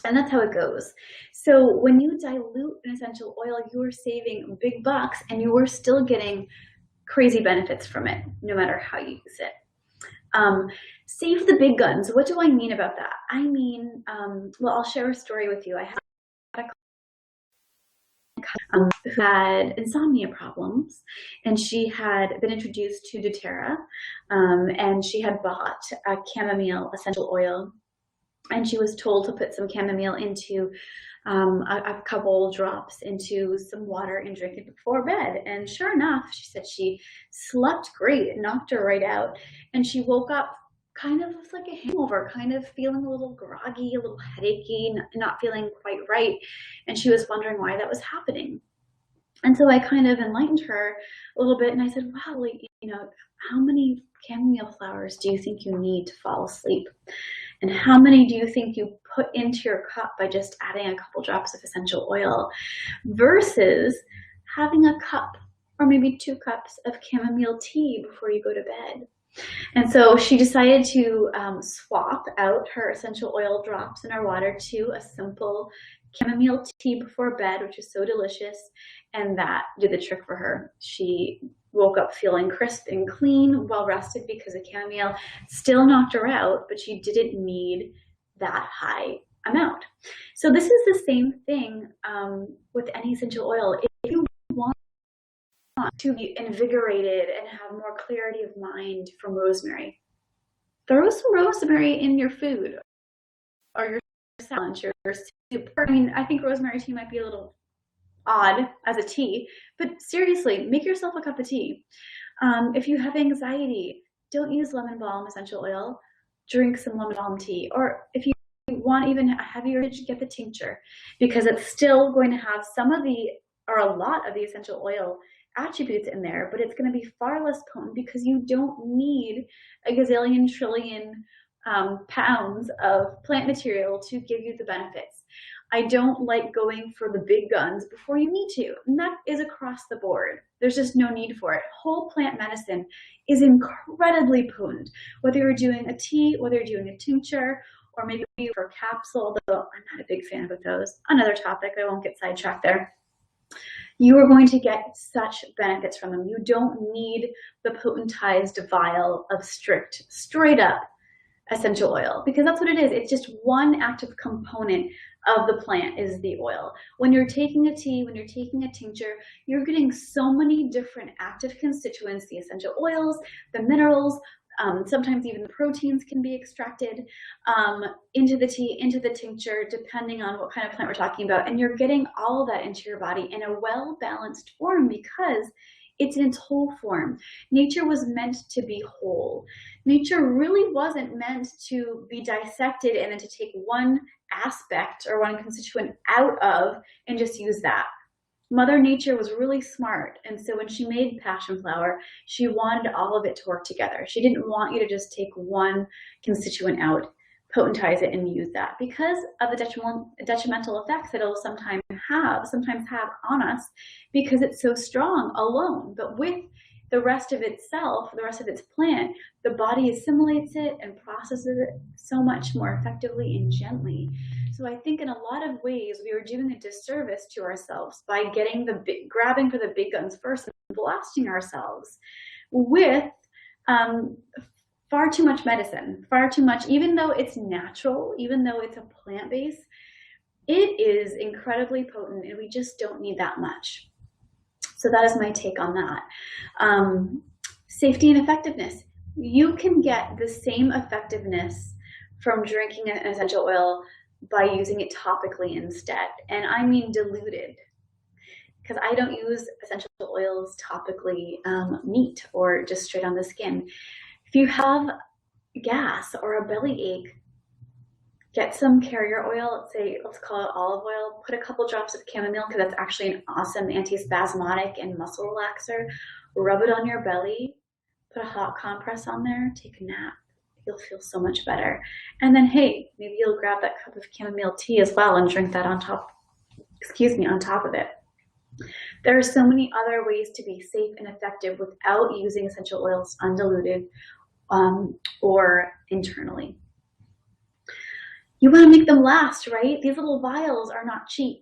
And that's how it goes. So when you dilute an essential oil, you're saving big bucks, and you're still getting crazy benefits from it, no matter how you use it. Save the big guns. What do I mean about that? I mean, well, I'll share a story with you. I had a who had insomnia problems, and she had been introduced to doTERRA, and she had bought a chamomile essential oil, and she was told to put some chamomile into a couple drops into some water and drink it before bed. And sure enough, she said she slept great. It knocked her right out, and she woke up kind of with like a hangover, kind of feeling a little groggy, a little headachy, not feeling quite right. And she was wondering why that was happening. And so I kind of enlightened her a little bit, and I said, wow, like, how many chamomile flowers do you think you need to fall asleep? And how many do you think you put into your cup by just adding a couple drops of essential oil, versus having a cup or maybe 2 cups of chamomile tea before you go to bed? And so she decided to swap out her essential oil drops in her water to a simple chamomile tea before bed, which is so delicious. And that did the trick for her. She woke up feeling crisp and clean, well rested, because the chamomile still knocked her out, but she didn't need that high amount. So this is the same thing with any essential oil. If you want to be invigorated and have more clarity of mind from rosemary, throw some rosemary in your food or your salad, your soup. I mean, I think rosemary tea might be a little odd as a tea, but seriously, make yourself a cup of tea. If you have anxiety, don't use lemon balm essential oil. Drink some lemon balm tea. Or if you want even a heavier, get the tincture, because it's still going to have some of the, or a lot of the essential oil attributes in there, but it's going to be far less potent because you don't need a gazillion trillion pounds of plant material to give you the benefits. I don't like going for the big guns before you need to, and that is across the board. There's just no need for it. Whole plant medicine is incredibly potent, whether you're doing a tea, whether you're doing a tincture, or maybe for a capsule, though I'm not a big fan of those. Another topic, I won't get sidetracked there. You are going to get such benefits from them. You don't need the potentized vial of straight up essential oil, because that's what it is. It's just one active component of the plant is the oil. When you're taking a tea, when you're taking a tincture, you're getting so many different active constituents, the essential oils, the minerals, sometimes even the proteins can be extracted into the tea, into the tincture, depending on what kind of plant we're talking about. And you're getting all of that into your body in a well-balanced form because it's in its whole form. Nature was meant to be whole. Nature really wasn't meant to be dissected and then to take one aspect or one constituent out of and just use that. Mother Nature was really smart, and so when she made passion flower, she wanted all of it to work together. She didn't want you to just take one constituent out, potentize it, and use that, because of the detrimental effects that it'll sometimes have on us, because it's so strong alone. But with the rest of itself, the rest of its plant, the body assimilates it and processes it so much more effectively and gently. So I think in a lot of ways we are doing a disservice to ourselves by grabbing for the big guns first and blasting ourselves with far too much medicine, far too much, even though it's natural, even though it's a plant-based, it is incredibly potent and we just don't need that much. So that is my take on that. Safety and effectiveness. You can get the same effectiveness from drinking an essential oil by using it topically instead. And I mean diluted, because I don't use essential oils topically neat or just straight on the skin. If you have gas or a bellyache, get some carrier oil, let's call it olive oil, put a couple drops of chamomile, because that's actually an awesome antispasmodic and muscle relaxer. Rub it on your belly, put a hot compress on there, take a nap. You'll feel so much better. And then, hey, maybe you'll grab that cup of chamomile tea as well and drink that on top of it. There are so many other ways to be safe and effective without using essential oils undiluted or internally. You want to make them last, right? These little vials are not cheap.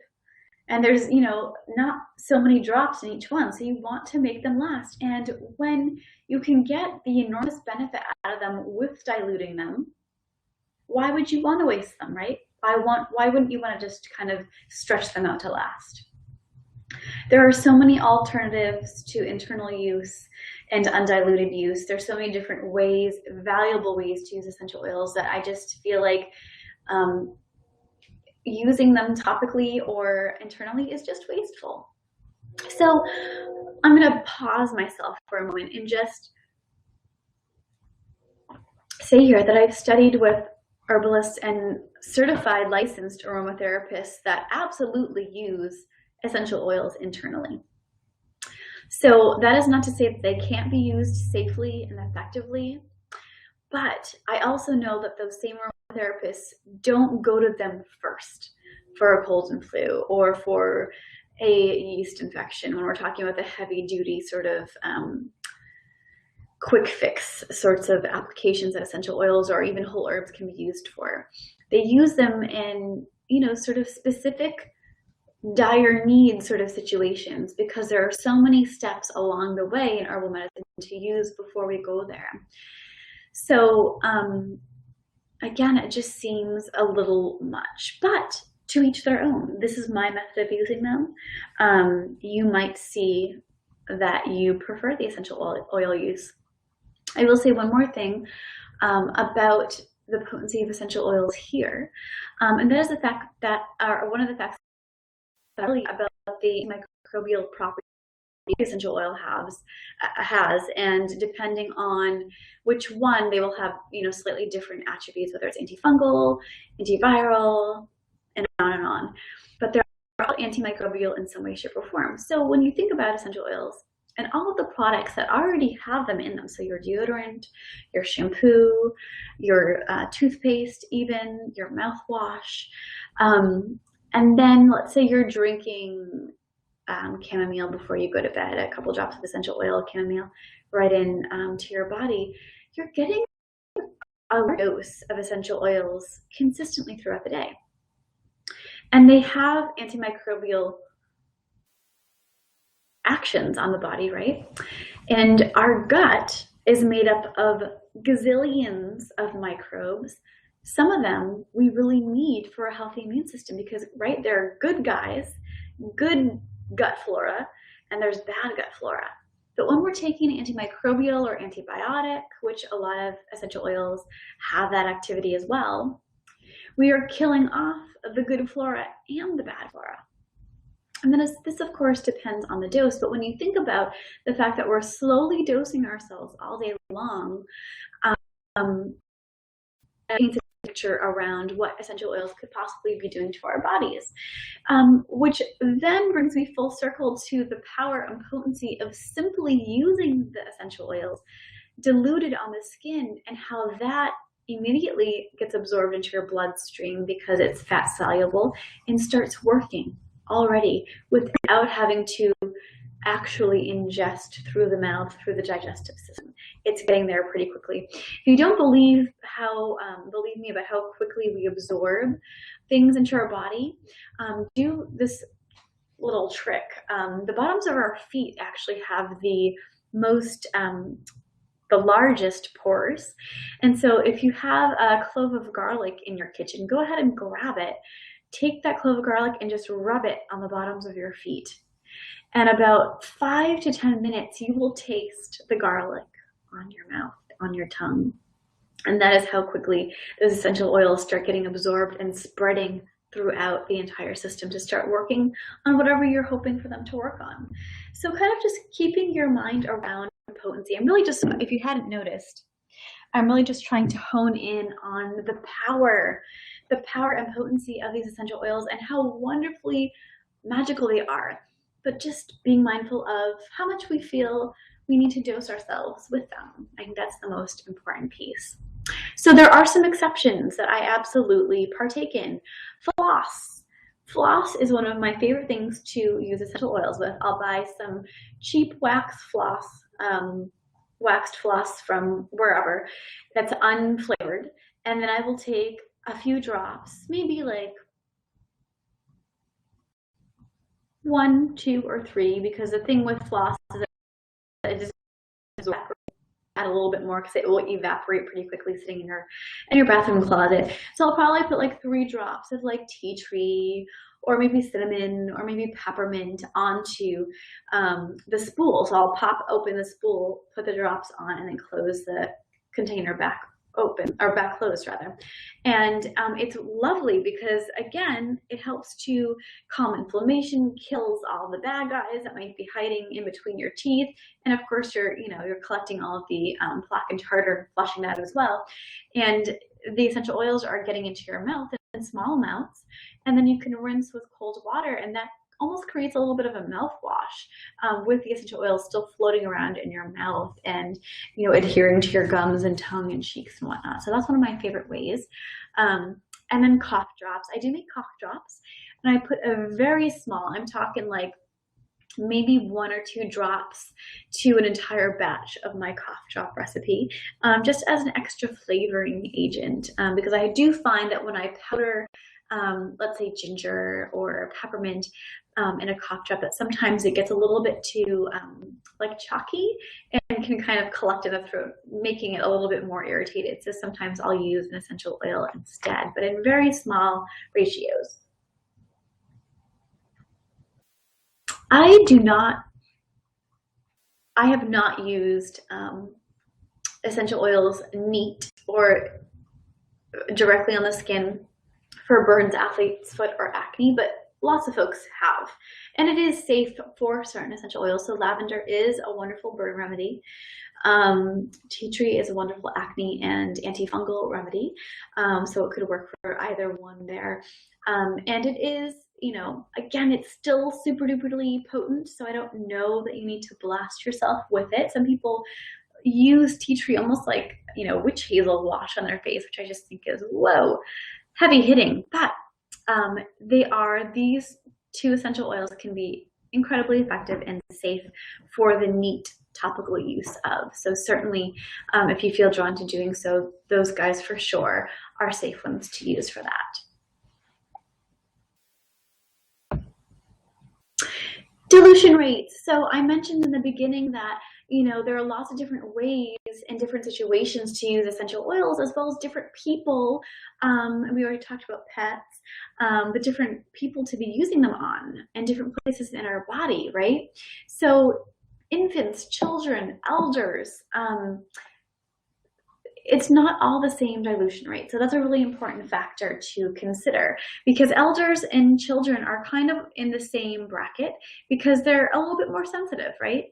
And there's, not so many drops in each one. So you want to make them last. And when you can get the enormous benefit out of them with diluting them, why would you want to waste them, right? Why wouldn't you want to just kind of stretch them out to last? There are so many alternatives to internal use and undiluted use. There's so many different ways, valuable ways to use essential oils, that I just feel like using them topically or internally is just wasteful. So I'm going to pause myself for a moment and just say here that I've studied with herbalists and certified licensed aromatherapists that absolutely use essential oils internally. So that is not to say that they can't be used safely and effectively, but I also know that those same aromatherapists don't go to them first for a cold and flu or for a yeast infection when we're talking about the heavy duty sort of quick fix sorts of applications that essential oils or even whole herbs can be used for. They use them in, sort of specific dire need sort of situations because there are so many steps along the way in herbal medicine to use before we go there. So again, it just seems a little much, but to each their own. This is my method of using them. You might see that you prefer the essential oil use. I will say one more thing about the potency of essential oils here, and that is the fact that, or one of the facts that really about the microbial properties essential oil has, and depending on which one, they will have slightly different attributes, whether it's antifungal, antiviral, and on and on. But they're all antimicrobial in some way, shape, or form. So when you think about essential oils and all of the products that already have them in them, so your deodorant, your shampoo, your toothpaste, even your mouthwash, and then let's say you're drinking chamomile before you go to bed, a couple drops of essential oil chamomile right in to your body, you're getting a dose of essential oils consistently throughout the day. And they have antimicrobial actions on the body, right? And our gut is made up of gazillions of microbes. Some of them we really need for a healthy immune system because, right, there are good guys, good gut flora, and there's bad gut flora. But when we're taking an antimicrobial or antibiotic, which a lot of essential oils have that activity as well, we are killing off the good flora and the bad flora. And then this of course depends on the dose, but when you think about the fact that we're slowly dosing ourselves all day long, paints a picture around what essential oils could possibly be doing to our bodies, which then brings me full circle to the power and potency of simply using the essential oils diluted on the skin and how that immediately gets absorbed into your bloodstream because it's fat soluble and starts working already without having to actually ingest through the mouth, through the digestive system. It's getting there pretty quickly. If you don't believe me about how quickly we absorb things into our body, do this little trick. The bottoms of our feet actually have the largest pores. And so if you have a clove of garlic in your kitchen, go ahead and grab it. Take that clove of garlic and just rub it on the bottoms of your feet. And about 5 to 10 minutes, you will taste the garlic on your mouth, on your tongue. And that is how quickly those essential oils start getting absorbed and spreading throughout the entire system to start working on whatever you're hoping for them to work on. So kind of just keeping your mind around potency. I'm really just, if you hadn't noticed, I'm really just trying to hone in on the power and potency of these essential oils and how wonderfully magical they are. But just being mindful of how much we feel we need to dose ourselves with them. I think that's the most important piece. So there are some exceptions that I absolutely partake in. Floss. Floss is one of my favorite things to use essential oils with. I'll buy some cheap waxed floss from wherever that's unflavored, and then I will take a few drops, maybe like 1, 2, or 3, because the thing with floss is that it just add a little bit more because it will evaporate pretty quickly sitting in your bathroom closet. So I'll probably put like 3 drops of like tea tree or maybe cinnamon or maybe peppermint onto the spool. So I'll pop open the spool, put the drops on, and then close the container back open, or back closed rather. And it's lovely because again, it helps to calm inflammation, kills all the bad guys that might be hiding in between your teeth. And of course you're collecting all of the plaque and tartar, flushing that as well. And the essential oils are getting into your mouth in small amounts. And then you can rinse with cold water, and that almost creates a little bit of a mouthwash with the essential oils still floating around in your mouth and adhering to your gums and tongue and cheeks and whatnot. So that's one of my favorite ways. And then cough drops. I do make cough drops, and I put a very small, I'm talking like maybe 1 or 2 drops to an entire batch of my cough drop recipe, just as an extra flavoring agent, because I do find that when I powder, let's say ginger or peppermint in a cough drop, that sometimes it gets a little bit too like chalky and can kind of collect in the throat, making it a little bit more irritated. So sometimes I'll use an essential oil instead, but in very small ratios. I do not, I have not used essential oils neat or directly on the skin for burns, athlete's foot, or acne, but lots of folks have. And it is safe for certain essential oils. So lavender is a wonderful burn remedy. Tea tree is a wonderful acne and antifungal remedy. So it could work for either one there. And it is, you know, again, it's still super duperly potent. So I don't know that you need to blast yourself with it. Some people use tea tree almost like, you know, witch hazel wash on their face, which I just think is, whoa, heavy hitting. But these 2 essential oils can be incredibly effective and safe for the neat topical use of. So certainly if you feel drawn to doing so, those guys for sure are safe ones to use for that. Dilution rates. So I mentioned in the beginning that, you know, there are lots of different ways in different situations to use essential oils, as well as different people. And we already talked about pets, but different people to be using them on and different places in our body, right? So infants, children, elders, it's not all the same dilution rate. So that's a really important factor to consider, because elders and children are kind of in the same bracket because they're a little bit more sensitive, right?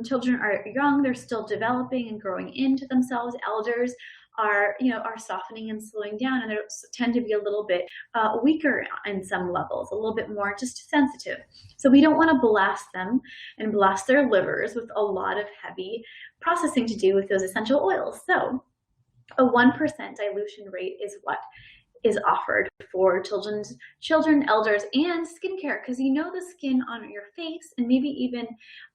Children are young, they're still developing and growing into themselves. Elders are, you know, are softening and slowing down, and they tend to be a little bit weaker in some levels, a little bit more just sensitive. So we don't want to blast them and blast their livers with a lot of heavy processing to do with those essential oils. So a 1% dilution rate is what is offered for children, elders, and skincare, because you know the skin on your face and maybe even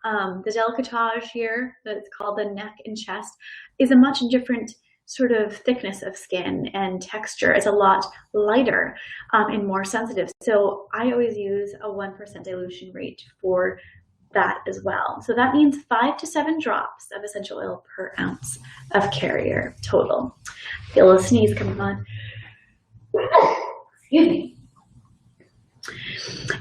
the décolletage here, that's called the neck and chest, is a much different sort of thickness of skin and texture. It's a lot lighter and more sensitive. So I always use a 1% dilution rate for that as well. So that means 5 to 7 drops of essential oil per ounce of carrier total. Feel a sneeze coming on. Excuse me.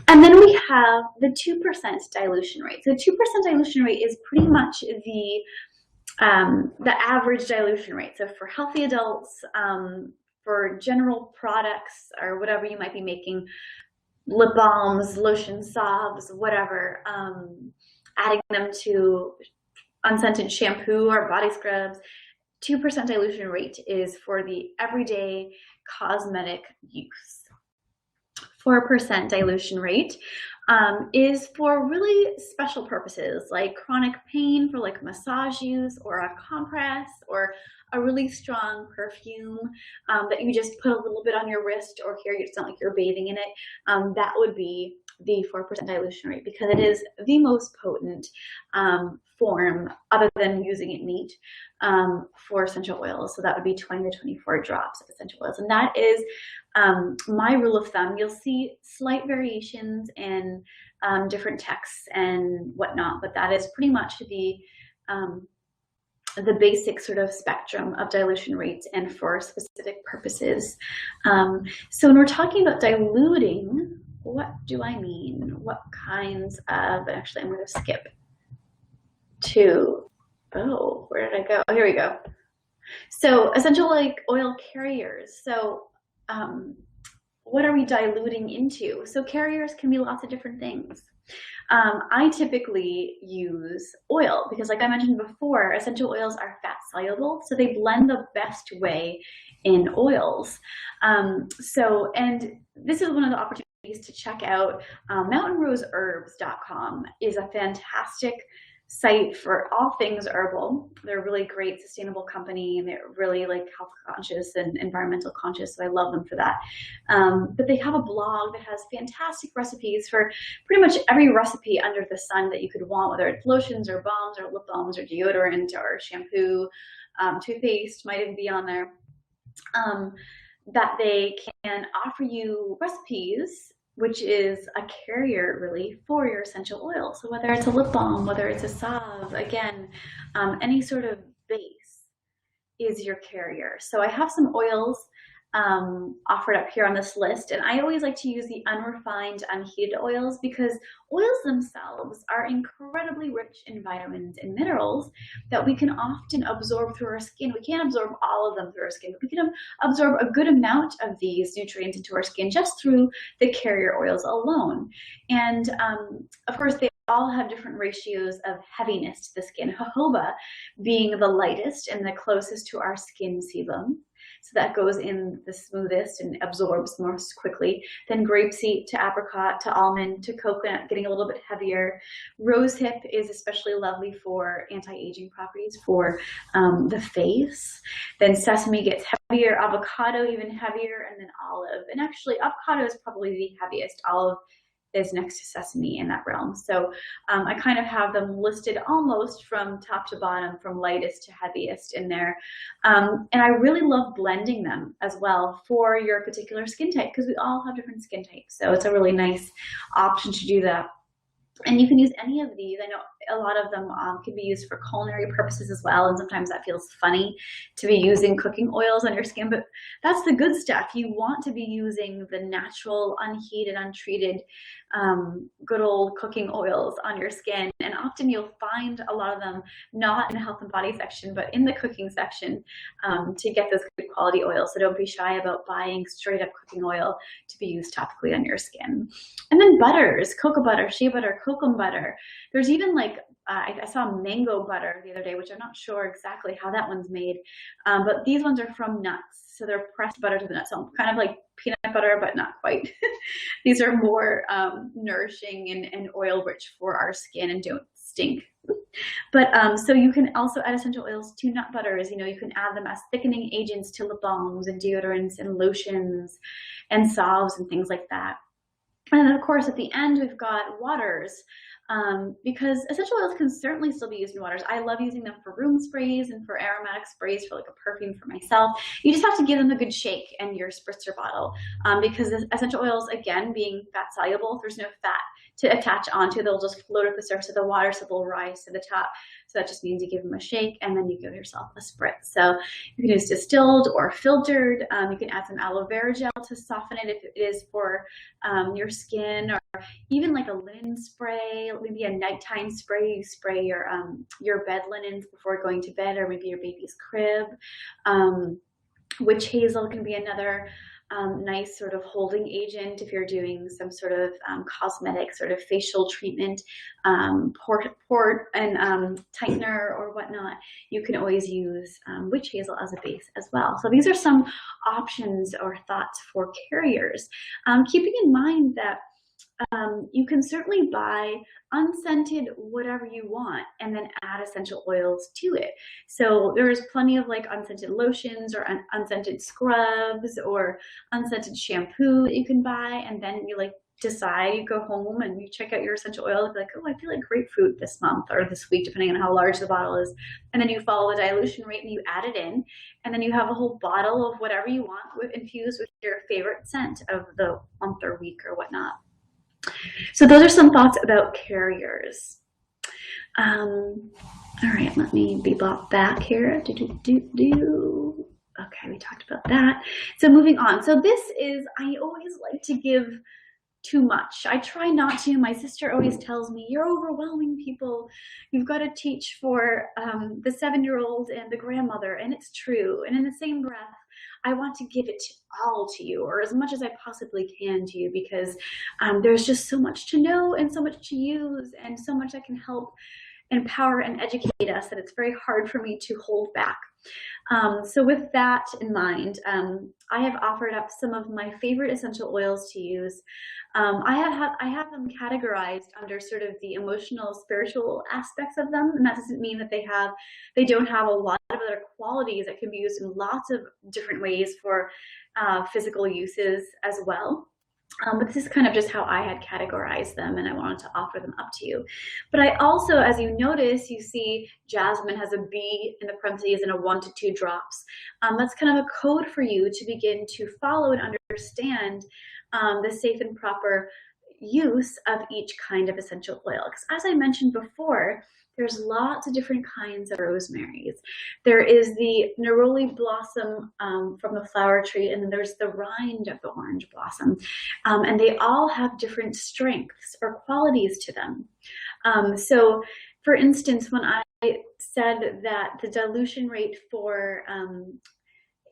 And then we have the 2% dilution rate. So the 2% dilution rate is pretty much the average dilution rate. So for healthy adults, for general products or whatever you might be making, lip balms, lotion, salves, whatever, adding them to unscented shampoo or body scrubs, 2% dilution rate is for the everyday cosmetic use. 4% dilution rate is for really special purposes, like chronic pain for like massage use, or a compress, or a really strong perfume that you just put a little bit on your wrist or here, it's not like you're bathing in it. That would be the 4% dilution rate, because it is the most potent form, other than using it neat, for essential oils. So that would be 20 to 24 drops of essential oils. And that is my rule of thumb. You'll see slight variations in different texts and whatnot, but that is pretty much the basic sort of spectrum of dilution rates and for specific purposes. So when we're talking about diluting, what do I mean? What kinds of, actually I'm going to skip to, oh, where did I go? Oh, here we go. So essential oil carriers. So what are we diluting into? So carriers can be lots of different things. I typically use oil because, like I mentioned before, essential oils are fat soluble, so they blend the best way in oils. And this is one of the opportunities to check out mountainroseherbs.com is a fantastic site for all things herbal. They're a really great sustainable company, and they're really like health conscious and environmental conscious, so I love them for that. But they have a blog that has fantastic recipes for pretty much every recipe under the sun that you could want, whether it's lotions or balms or lip balms or deodorant or shampoo, toothpaste might even be on there, that they can offer you recipes, which is a carrier really for your essential oil. So whether it's a lip balm, whether it's a salve, again, any sort of base is your carrier. So I have some oils offered up here on this list, and I always like to use the unrefined, unheated oils because oils themselves are incredibly rich in vitamins and minerals that we can often absorb through our skin. We can't absorb all of them through our skin, but we can absorb a good amount of these nutrients into our skin just through the carrier oils alone. And of course, they all have different ratios of heaviness to the skin, jojoba being the lightest and the closest to our skin sebum. So that goes in the smoothest and absorbs most quickly. Then grapeseed to apricot to almond to coconut, getting a little bit heavier. Rosehip is especially lovely for anti-aging properties for the face. Then sesame gets heavier, avocado even heavier, and then olive. And actually avocado is probably the heaviest. Olive is next to sesame in that realm. So I kind of have them listed almost from top to bottom, from lightest to heaviest in there. And I really love blending them as well for your particular skin type, because we all have different skin types. So it's a really nice option to do that. And you can use any of these. I know a lot of them can be used for culinary purposes as well, and sometimes that feels funny to be using cooking oils on your skin, but that's the good stuff. You want to be using the natural, unheated, untreated, good old cooking oils on your skin, and often you'll find a lot of them not in the health and body section, but in the cooking section to get those good quality oils. So don't be shy about buying straight up cooking oil to be used topically on your skin. And then butters, cocoa butter, shea butter, cocoa butter. There's even like, I saw mango butter the other day, which I'm not sure exactly how that one's made, but these ones are from nuts. So they're pressed butter to the nuts, so kind of like peanut butter, but not quite. These are more nourishing and oil rich for our skin and don't stink. But so you can also add essential oils to nut butters. You know, you can add them as thickening agents to lip balms and deodorants and lotions and salves and things like that. And then of course at the end we've got waters, because essential oils can certainly still be used in waters. I love using them for room sprays and for aromatic sprays for like a perfume for myself. You just have to give them a good shake in your spritzer bottle, because essential oils, again, being fat soluble, there's no fat to attach onto. They'll just float at the surface of the water, so they'll rise to the top. So that just means you give them a shake and then you give yourself a spritz. So you can use distilled or filtered. You can add some aloe vera gel to soften it if it is for your skin, or even like a linen spray, maybe a nighttime spray. You spray your bed linens before going to bed, or maybe your baby's crib. Witch hazel can be another nice sort of holding agent if you're doing some sort of cosmetic sort of facial treatment, port and tightener or whatnot. You can always use witch hazel as a base as well. So these are some options or thoughts for carriers, keeping in mind that you can certainly buy unscented whatever you want and then add essential oils to it. So there's plenty of like unscented lotions or unscented scrubs or unscented shampoo that you can buy, and then you like decide, you go home and you check out your essential oil, like, oh, I feel like grapefruit this month or this week, depending on how large the bottle is. And then you follow the dilution rate and you add it in, and then you have a whole bottle of whatever you want infused with your favorite scent of the month or week or whatnot. So those are some thoughts about carriers. All right, let me be brought back here. Okay, we talked about that. So moving on. So this is, I always like to give too much. I try not to. My sister always tells me, you're overwhelming people. You've got to teach for the 7-year-old and the grandmother, and it's true. And in the same breath, I want to give it all to you, or as much as I possibly can to you, because there's just so much to know and so much to use and so much that can help empower and educate us that it's very hard for me to hold back. So with that in mind, I have offered up some of my favorite essential oils to use. I have them categorized under sort of the emotional, spiritual aspects of them, and that doesn't mean that they don't have a lot of other qualities that can be used in lots of different ways for physical uses as well. But this is kind of just how I had categorized them, and I wanted to offer them up to you. But I also, as you notice, you see jasmine has a B in the parentheses and a 1 to 2 drops. That's kind of a code for you to begin to follow and understand the safe and proper use of each kind of essential oil. Because as I mentioned before, there's lots of different kinds of rosemaries. There is the neroli blossom from the flower tree, and then there's the rind of the orange blossom. And they all have different strengths or qualities to them. So for instance, when I said that the dilution rate for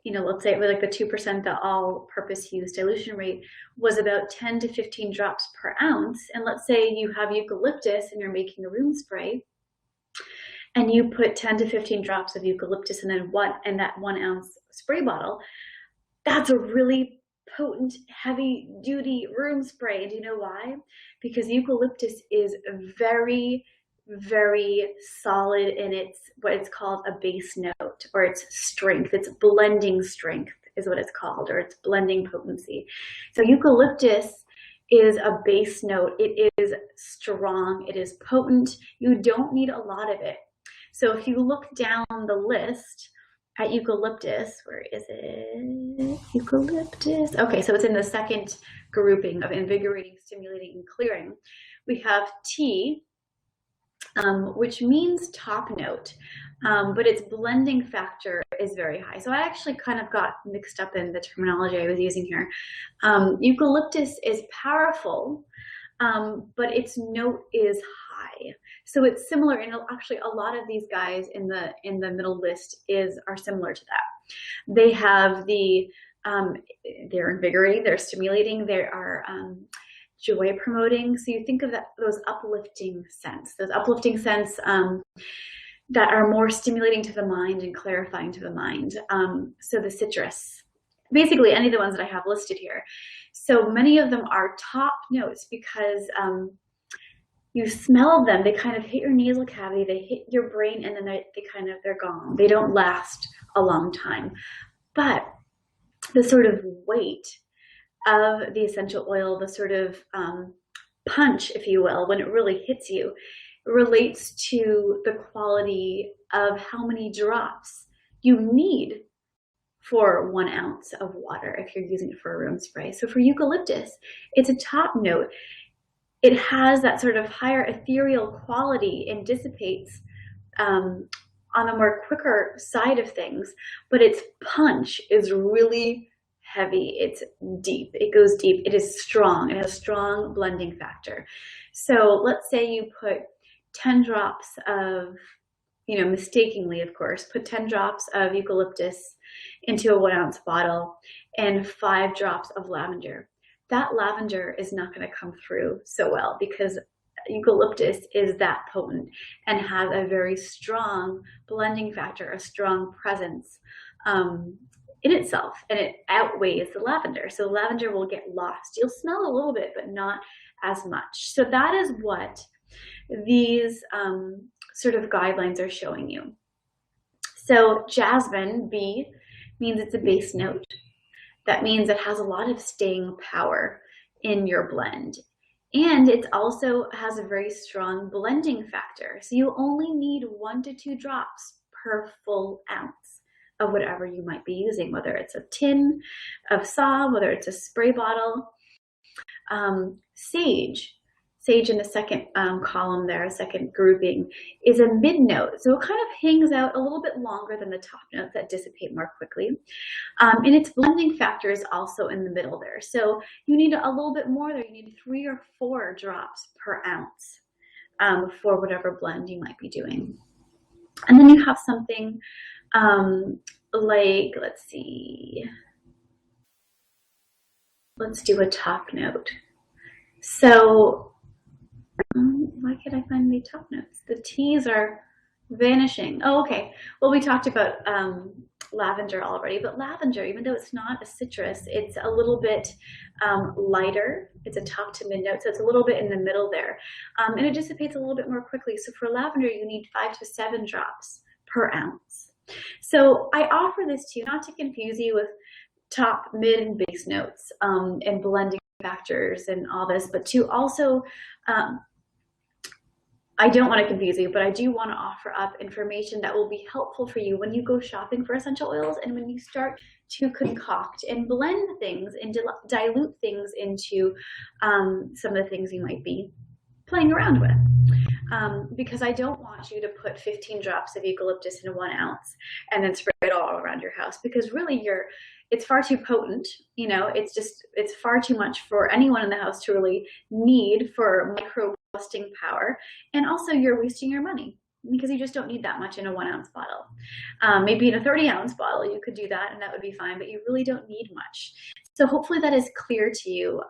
let's say it was like the 2%, the all-purpose use dilution rate was about 10 to 15 drops per ounce. And let's say you have eucalyptus and you're making a room spray, and you put 10 to 15 drops of eucalyptus in that 1 ounce spray bottle. That's a really potent, heavy duty room spray. And do you know why? Because eucalyptus is very, very solid in what it's called a base note, or its strength. Its blending strength is what it's called, or its blending potency. So eucalyptus is a base note. It is strong. It is potent. You don't need a lot of it. So if you look down the list at eucalyptus, where is it? Eucalyptus. Okay, so it's in the second grouping of invigorating, stimulating, and clearing. We have T, which means top note, but its blending factor is very high. So I actually kind of got mixed up in the terminology I was using here. Eucalyptus is powerful, but its note is high. So it's similar, and actually a lot of these guys in the middle list are similar to that. They have they're invigorating, they're stimulating, they are joy promoting. So you think of those uplifting scents that are more stimulating to the mind and clarifying to the mind. So the citrus, basically any of the ones that I have listed here. So many of them are top notes because you smell them, they kind of hit your nasal cavity, they hit your brain, and then they're gone. They don't last a long time. But the sort of weight of the essential oil, the sort of punch, if you will, when it really hits you, relates to the quality of how many drops you need for 1 ounce of water if you're using it for a room spray. So for eucalyptus, it's a top note. It has that sort of higher ethereal quality and dissipates on the more quicker side of things, but its punch is really heavy. It's deep. It goes deep. It is strong. It has strong blending factor. So let's say you put 10 drops of, mistakenly, of course, put 10 drops of eucalyptus into a 1 ounce bottle and 5 drops of lavender. That lavender is not going to come through so well because eucalyptus is that potent and has a very strong blending factor, a strong presence in itself, and it outweighs the lavender. So lavender will get lost. You'll smell a little bit, but not as much. So that is what these sort of guidelines are showing you. So jasmine, B, means it's a base note. That means it has a lot of staying power in your blend. And it also has a very strong blending factor. So you only need 1 to 2 drops per full ounce of whatever you might be using, whether it's a tin of saw, whether it's a spray bottle. Sage in the second column there, second grouping, is a mid note. So it kind of hangs out a little bit longer than the top notes that dissipate more quickly. And its blending factor is also in the middle there. So you need a little bit more there. You need 3 or 4 drops per ounce for whatever blend you might be doing. And then you have something like, let's see, let's do a top note. So why can't I find the top notes? The T's are vanishing. Oh, okay. Well, we talked about lavender already, but lavender, even though it's not a citrus, it's a little bit lighter. It's a top to mid note, so it's a little bit in the middle there. And it dissipates a little bit more quickly. So for lavender, you need 5 to 7 drops per ounce. So I offer this to you not to confuse you with top, mid, and base notes and blending factors and all this, but to also I don't want to confuse you, but I do want to offer up information that will be helpful for you when you go shopping for essential oils and when you start to concoct and blend things and dilute things into some of the things you might be playing around with. Because I don't want you to put 15 drops of eucalyptus in 1 ounce and then spray it all around your house, because really it's far too potent. You know, it's far too much for anyone in the house to really need for microbe busting power. And also you're wasting your money because you just don't need that much in a 1 ounce bottle. Maybe in a 30 ounce bottle, you could do that and that would be fine, but you really don't need much. So hopefully that is clear to you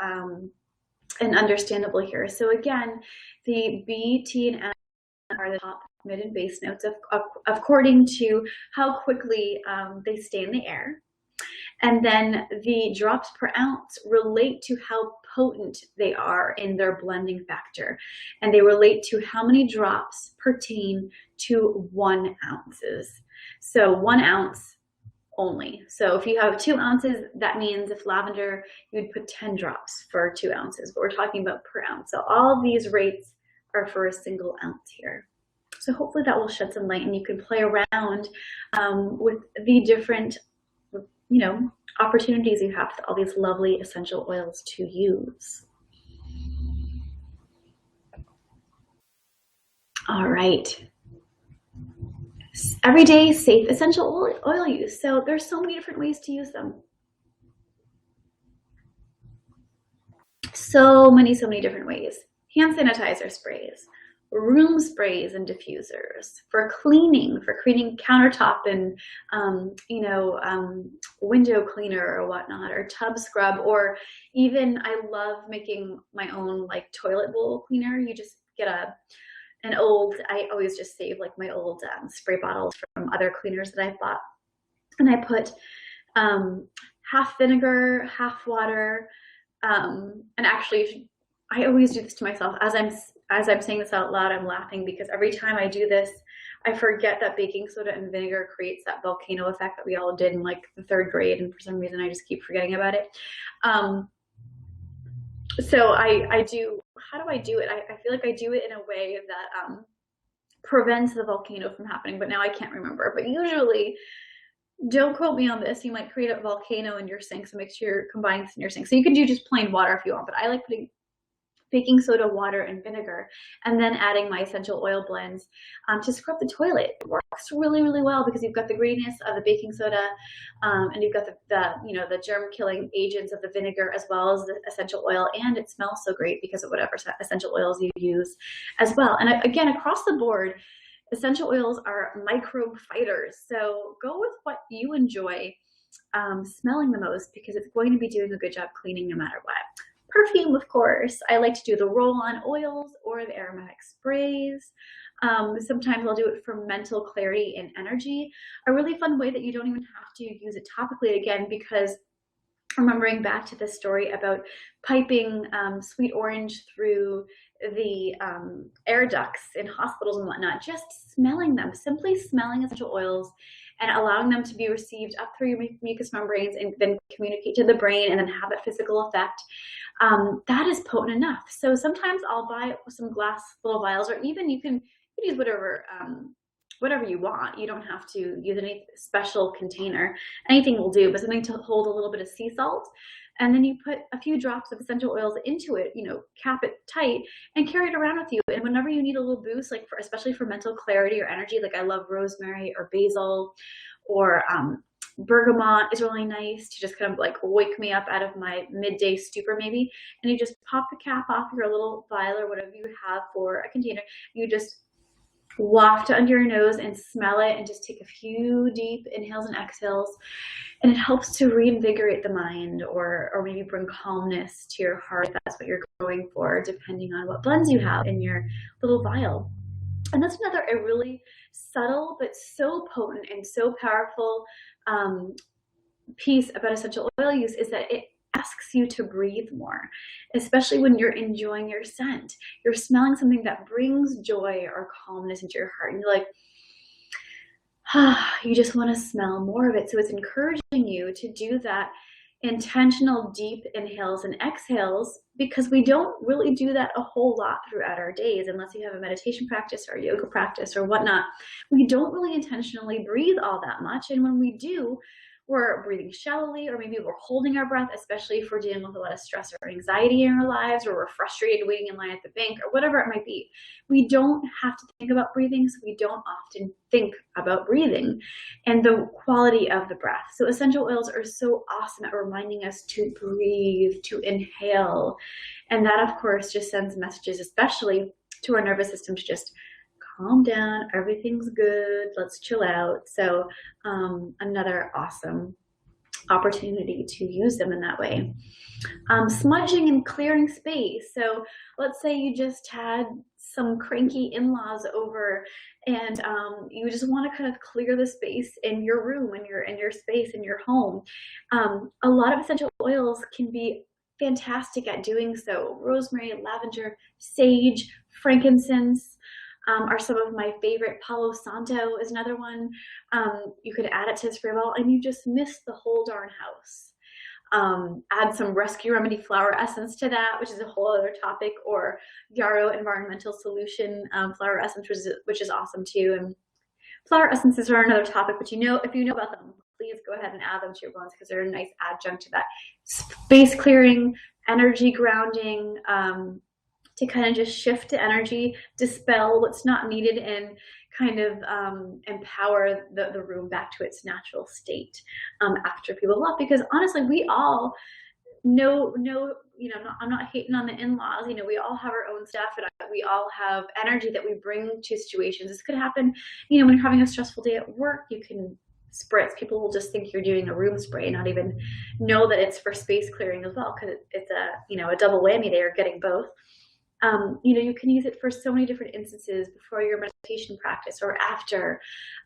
and understandable here. So again, the B, T, and M are the top, mid, and base notes according to how quickly they stay in the air. And then the drops per ounce relate to how potent they are in their blending factor. And they relate to how many drops pertain to 1 ounces. So 1 ounce only. So if you have 2 ounces, that means if lavender, you would put 10 drops for 2 ounces, but we're talking about per ounce. So all of these rates are for a single ounce here. So hopefully that will shed some light and you can play around with the different opportunities you have with all these lovely essential oils to use. All right. Everyday safe essential oil use. So there's so many different ways to use them. So many different ways. Hand sanitizer sprays, room sprays and diffusers, for cleaning countertop and window cleaner or whatnot, or tub scrub, or even I love making my own like toilet bowl cleaner. You just get an old, I always just save like my old spray bottles from other cleaners that I've bought, and I put half vinegar, half water, and actually I always do this to myself. As I'm saying this out loud, I'm laughing because every time I do this, I forget that baking soda and vinegar creates that volcano effect that we all did in like the 3rd grade, and for some reason I just keep forgetting about it. So I do, how do I do it? I feel like I do it in a way that prevents the volcano from happening, but now I can't remember. But usually, don't quote me on this, you might create a volcano in your sink, so make sure you're combining this in your sink. So you can do just plain water if you want, but I like putting baking soda, water, and vinegar, and then adding my essential oil blends to scrub the toilet. It works really, really well because you've got the greenness of the baking soda, and you've got the germ-killing agents of the vinegar as well as the essential oil, and it smells so great because of whatever essential oils you use as well. And again, across the board, essential oils are microbe fighters. So go with what you enjoy smelling the most, because it's going to be doing a good job cleaning no matter what. Perfume, of course. I like to do the roll-on oils or the aromatic sprays. Sometimes I'll do it for mental clarity and energy. A really fun way that you don't even have to use it topically, again, because remembering back to the story about piping sweet orange through the air ducts in hospitals and whatnot, just smelling them, simply smelling essential oils and allowing them to be received up through your mucous membranes and then communicate to the brain and then have a physical effect. That is potent enough. So sometimes I'll buy some glass little vials, or even you can use whatever you want. You don't have to use any special container. Anything will do, but something to hold a little bit of sea salt. And then you put a few drops of essential oils into it, cap it tight and carry it around with you. And whenever you need a little boost, like especially for mental clarity or energy, like I love rosemary or basil or bergamot is really nice to just kind of like wake me up out of my midday stupor maybe. And you just pop the cap off your little vial or whatever you have for a container. You just waft it under your nose and smell it, and just take a few deep inhales and exhales. And it helps to reinvigorate the mind, or maybe bring calmness to your heart if that's what you're going for, depending on what blends you have in your little vial. And that's another a really subtle but so potent and so powerful piece about essential oil use, is that it asks you to breathe more, especially when you're enjoying your scent. You're smelling something that brings joy or calmness into your heart, and you're like, you just want to smell more of it. So it's encouraging you to do that intentional deep inhales and exhales, because we don't really do that a whole lot throughout our days unless you have a meditation practice or yoga practice or whatnot. We don't really intentionally breathe all that much, and when we do, we're breathing shallowly, or maybe we're holding our breath, especially if we're dealing with a lot of stress or anxiety in our lives, or we're frustrated waiting in line at the bank, or whatever it might be. We don't have to think about breathing, so we don't often think about breathing and the quality of the breath. So essential oils are so awesome at reminding us to breathe, to inhale. And that, of course, just sends messages, especially to our nervous system, to just calm down, everything's good, let's chill out. So another awesome opportunity to use them in that way. Smudging and clearing space. So let's say you just had some cranky in-laws over, and you just want to kind of clear the space in your room, in your space, in your home. A lot of essential oils can be fantastic at doing so. Rosemary, lavender, sage, frankincense are some of my favorite. Palo Santo is another one. You could add it to the spray bottle, and you just miss the whole darn house. Add some Rescue Remedy flower essence to that, which is a whole other topic, or Yarrow Environmental Solution flower essence, which is awesome too. And flower essences are another topic, but if you know about them, please go ahead and add them to your blends, because they're a nice adjunct to that space clearing, energy grounding, to kind of just shift the energy, dispel what's not needed, and kind of empower the room back to its natural state after people left. Because honestly, we all know, I'm not hating on the in-laws, we all have our own stuff, and we all have energy that we bring to situations. This could happen, when you're having a stressful day at work, you can spritz. People will just think you're doing a room spray and not even know that it's for space clearing as well, because it's a double whammy there, getting both. You can use it for so many different instances before your meditation practice or after.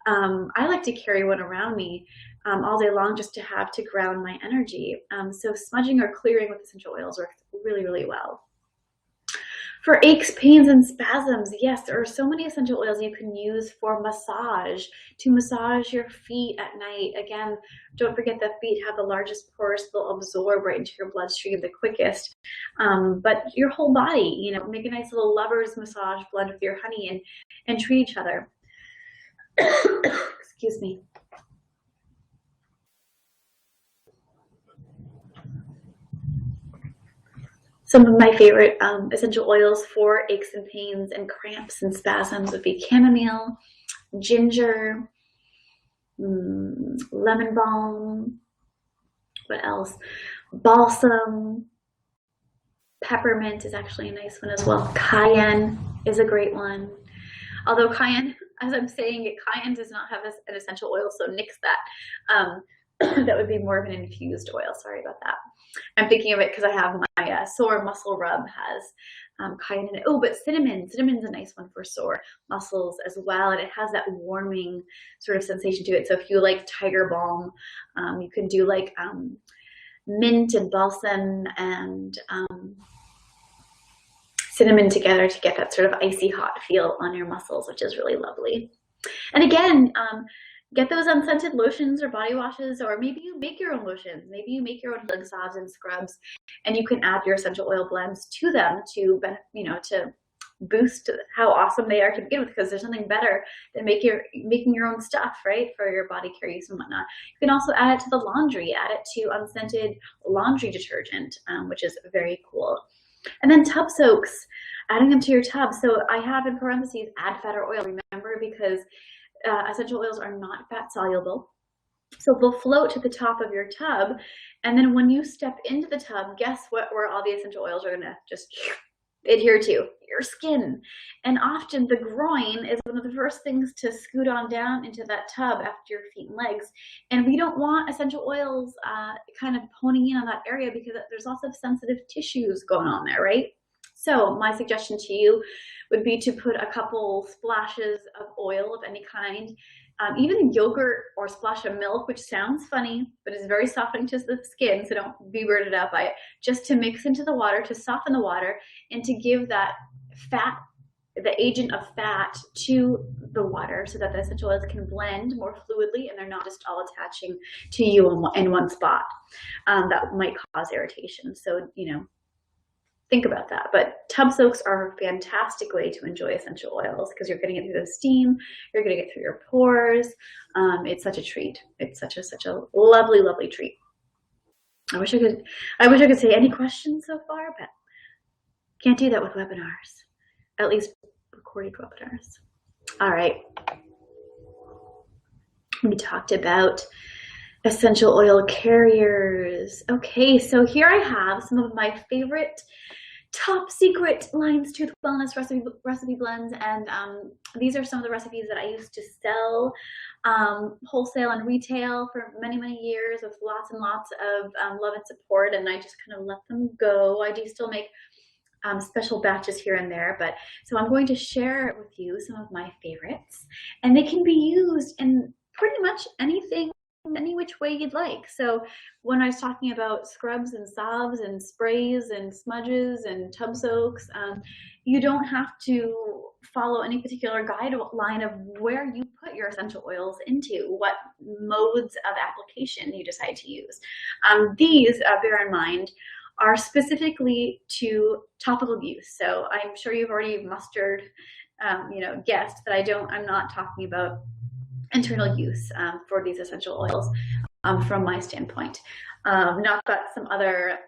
I like to carry one around me all day long, just to have to ground my energy. So smudging or clearing with essential oils works really, really well. For aches, pains, and spasms, yes, there are so many essential oils you can use for massage, to massage your feet at night. Again, don't forget that feet have the largest pores, they'll absorb right into your bloodstream the quickest. But your whole body, make a nice little lover's massage blend with your honey, and treat each other. Excuse me. Some of my favorite essential oils for aches and pains and cramps and spasms would be chamomile, ginger, lemon balm, what else? Balsam, peppermint is actually a nice one as well. Cayenne is a great one. Although cayenne, as I'm saying it, cayenne does not have an essential oil, so nix that. That would be more of an infused oil. Sorry about that. I'm thinking of it because I have my sore muscle rub has cayenne in it. Oh, but cinnamon. Cinnamon's a nice one for sore muscles as well, and it has that warming sort of sensation to it. So if you like tiger balm, you can do like mint and balsam and cinnamon together to get that sort of icy hot feel on your muscles, which is really lovely. And again, get those unscented lotions or body washes, or maybe you make your own lotions. Maybe you make your own healing salves and scrubs, and you can add your essential oil blends to them to boost how awesome they are to begin with, because there's nothing better than making your own stuff, right, for your body care use and whatnot. You can also add it to the laundry, add it to unscented laundry detergent, which is very cool. And then tub soaks, adding them to your tub. So I have in parentheses, add fat or oil, remember, because essential oils are not fat soluble. So they'll float to the top of your tub. And then when you step into the tub, guess what, where all the essential oils are going to just adhere to? Your skin. And often the groin is one of the first things to scoot on down into that tub after your feet and legs. And we don't want essential oils kind of honing in on that area because there's lots of sensitive tissues going on there, right? So my suggestion to you would be to put a couple splashes of oil of any kind, even yogurt or splash of milk, which sounds funny, but is very softening to the skin, so don't be weirded out by it, just to mix into the water, to soften the water, and to give that fat, the agent of fat, to the water so that the essential oils can blend more fluidly and they're not just all attaching to you in one spot. That might cause irritation. So, you know, think about that. But tub soaks are a fantastic way to enjoy essential oils because you're getting it through the steam, you're getting it through your pores. It's such a treat. It's such a lovely, lovely treat. I wish I could say any questions so far, but can't do that with webinars, at least recorded webinars. All right. We talked about essential oil carriers. Okay, so here I have some of my favorite top secret Lion's Tooth Wellness recipe blends, and these are some of the recipes that I used to sell wholesale and retail for many, many years with lots and lots of love and support, and I just kind of let them go. I do still make special batches here and there, but so I'm going to share with you some of my favorites, and they can be used in pretty much anything, any which way you'd like. So when I was talking about scrubs and salves and sprays and smudges and tub soaks, you don't have to follow any particular guideline of where you put your essential oils into, what modes of application you decide to use. These, bear in mind, are specifically to topical use. So I'm sure you've already mustered, guessed that I'm not talking about internal use for these essential oils from my standpoint. Not that some other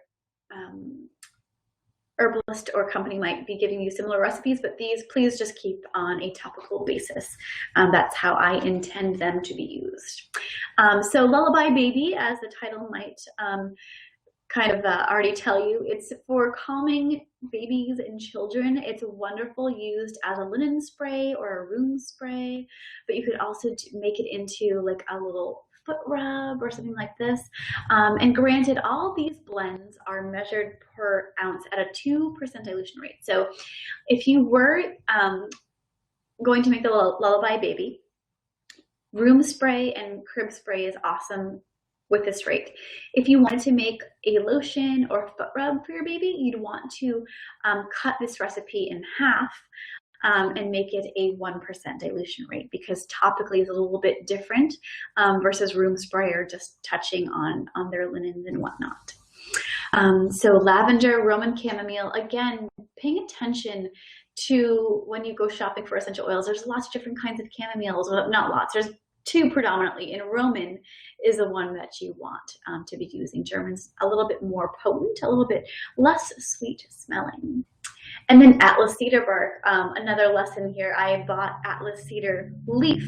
herbalist or company might be giving you similar recipes, but these please just keep on a topical basis. That's how I intend them to be used. So Lullaby Baby, as the title might kind of already tell you, it's for calming babies and children. It's wonderful used as a linen spray or a room spray, but you could also make it into like a little foot rub or something like this. And granted, all these blends are measured per ounce at a 2% dilution rate. So if you were going to make the Lullaby Baby, room spray and crib spray is awesome with this rate. If you wanted to make a lotion or foot rub for your baby, you'd want to cut this recipe in half and make it a 1% dilution rate, because topically is a little bit different versus room spray or just touching on their linens and whatnot. So lavender, Roman chamomile, again, paying attention to when you go shopping for essential oils. There's lots of different kinds of chamomiles, well, not lots, there's two predominantly, and Roman is the one that you want to be using. German's a little bit more potent, a little bit less sweet smelling. And then Atlas cedar bark, another lesson here. I bought Atlas cedar leaf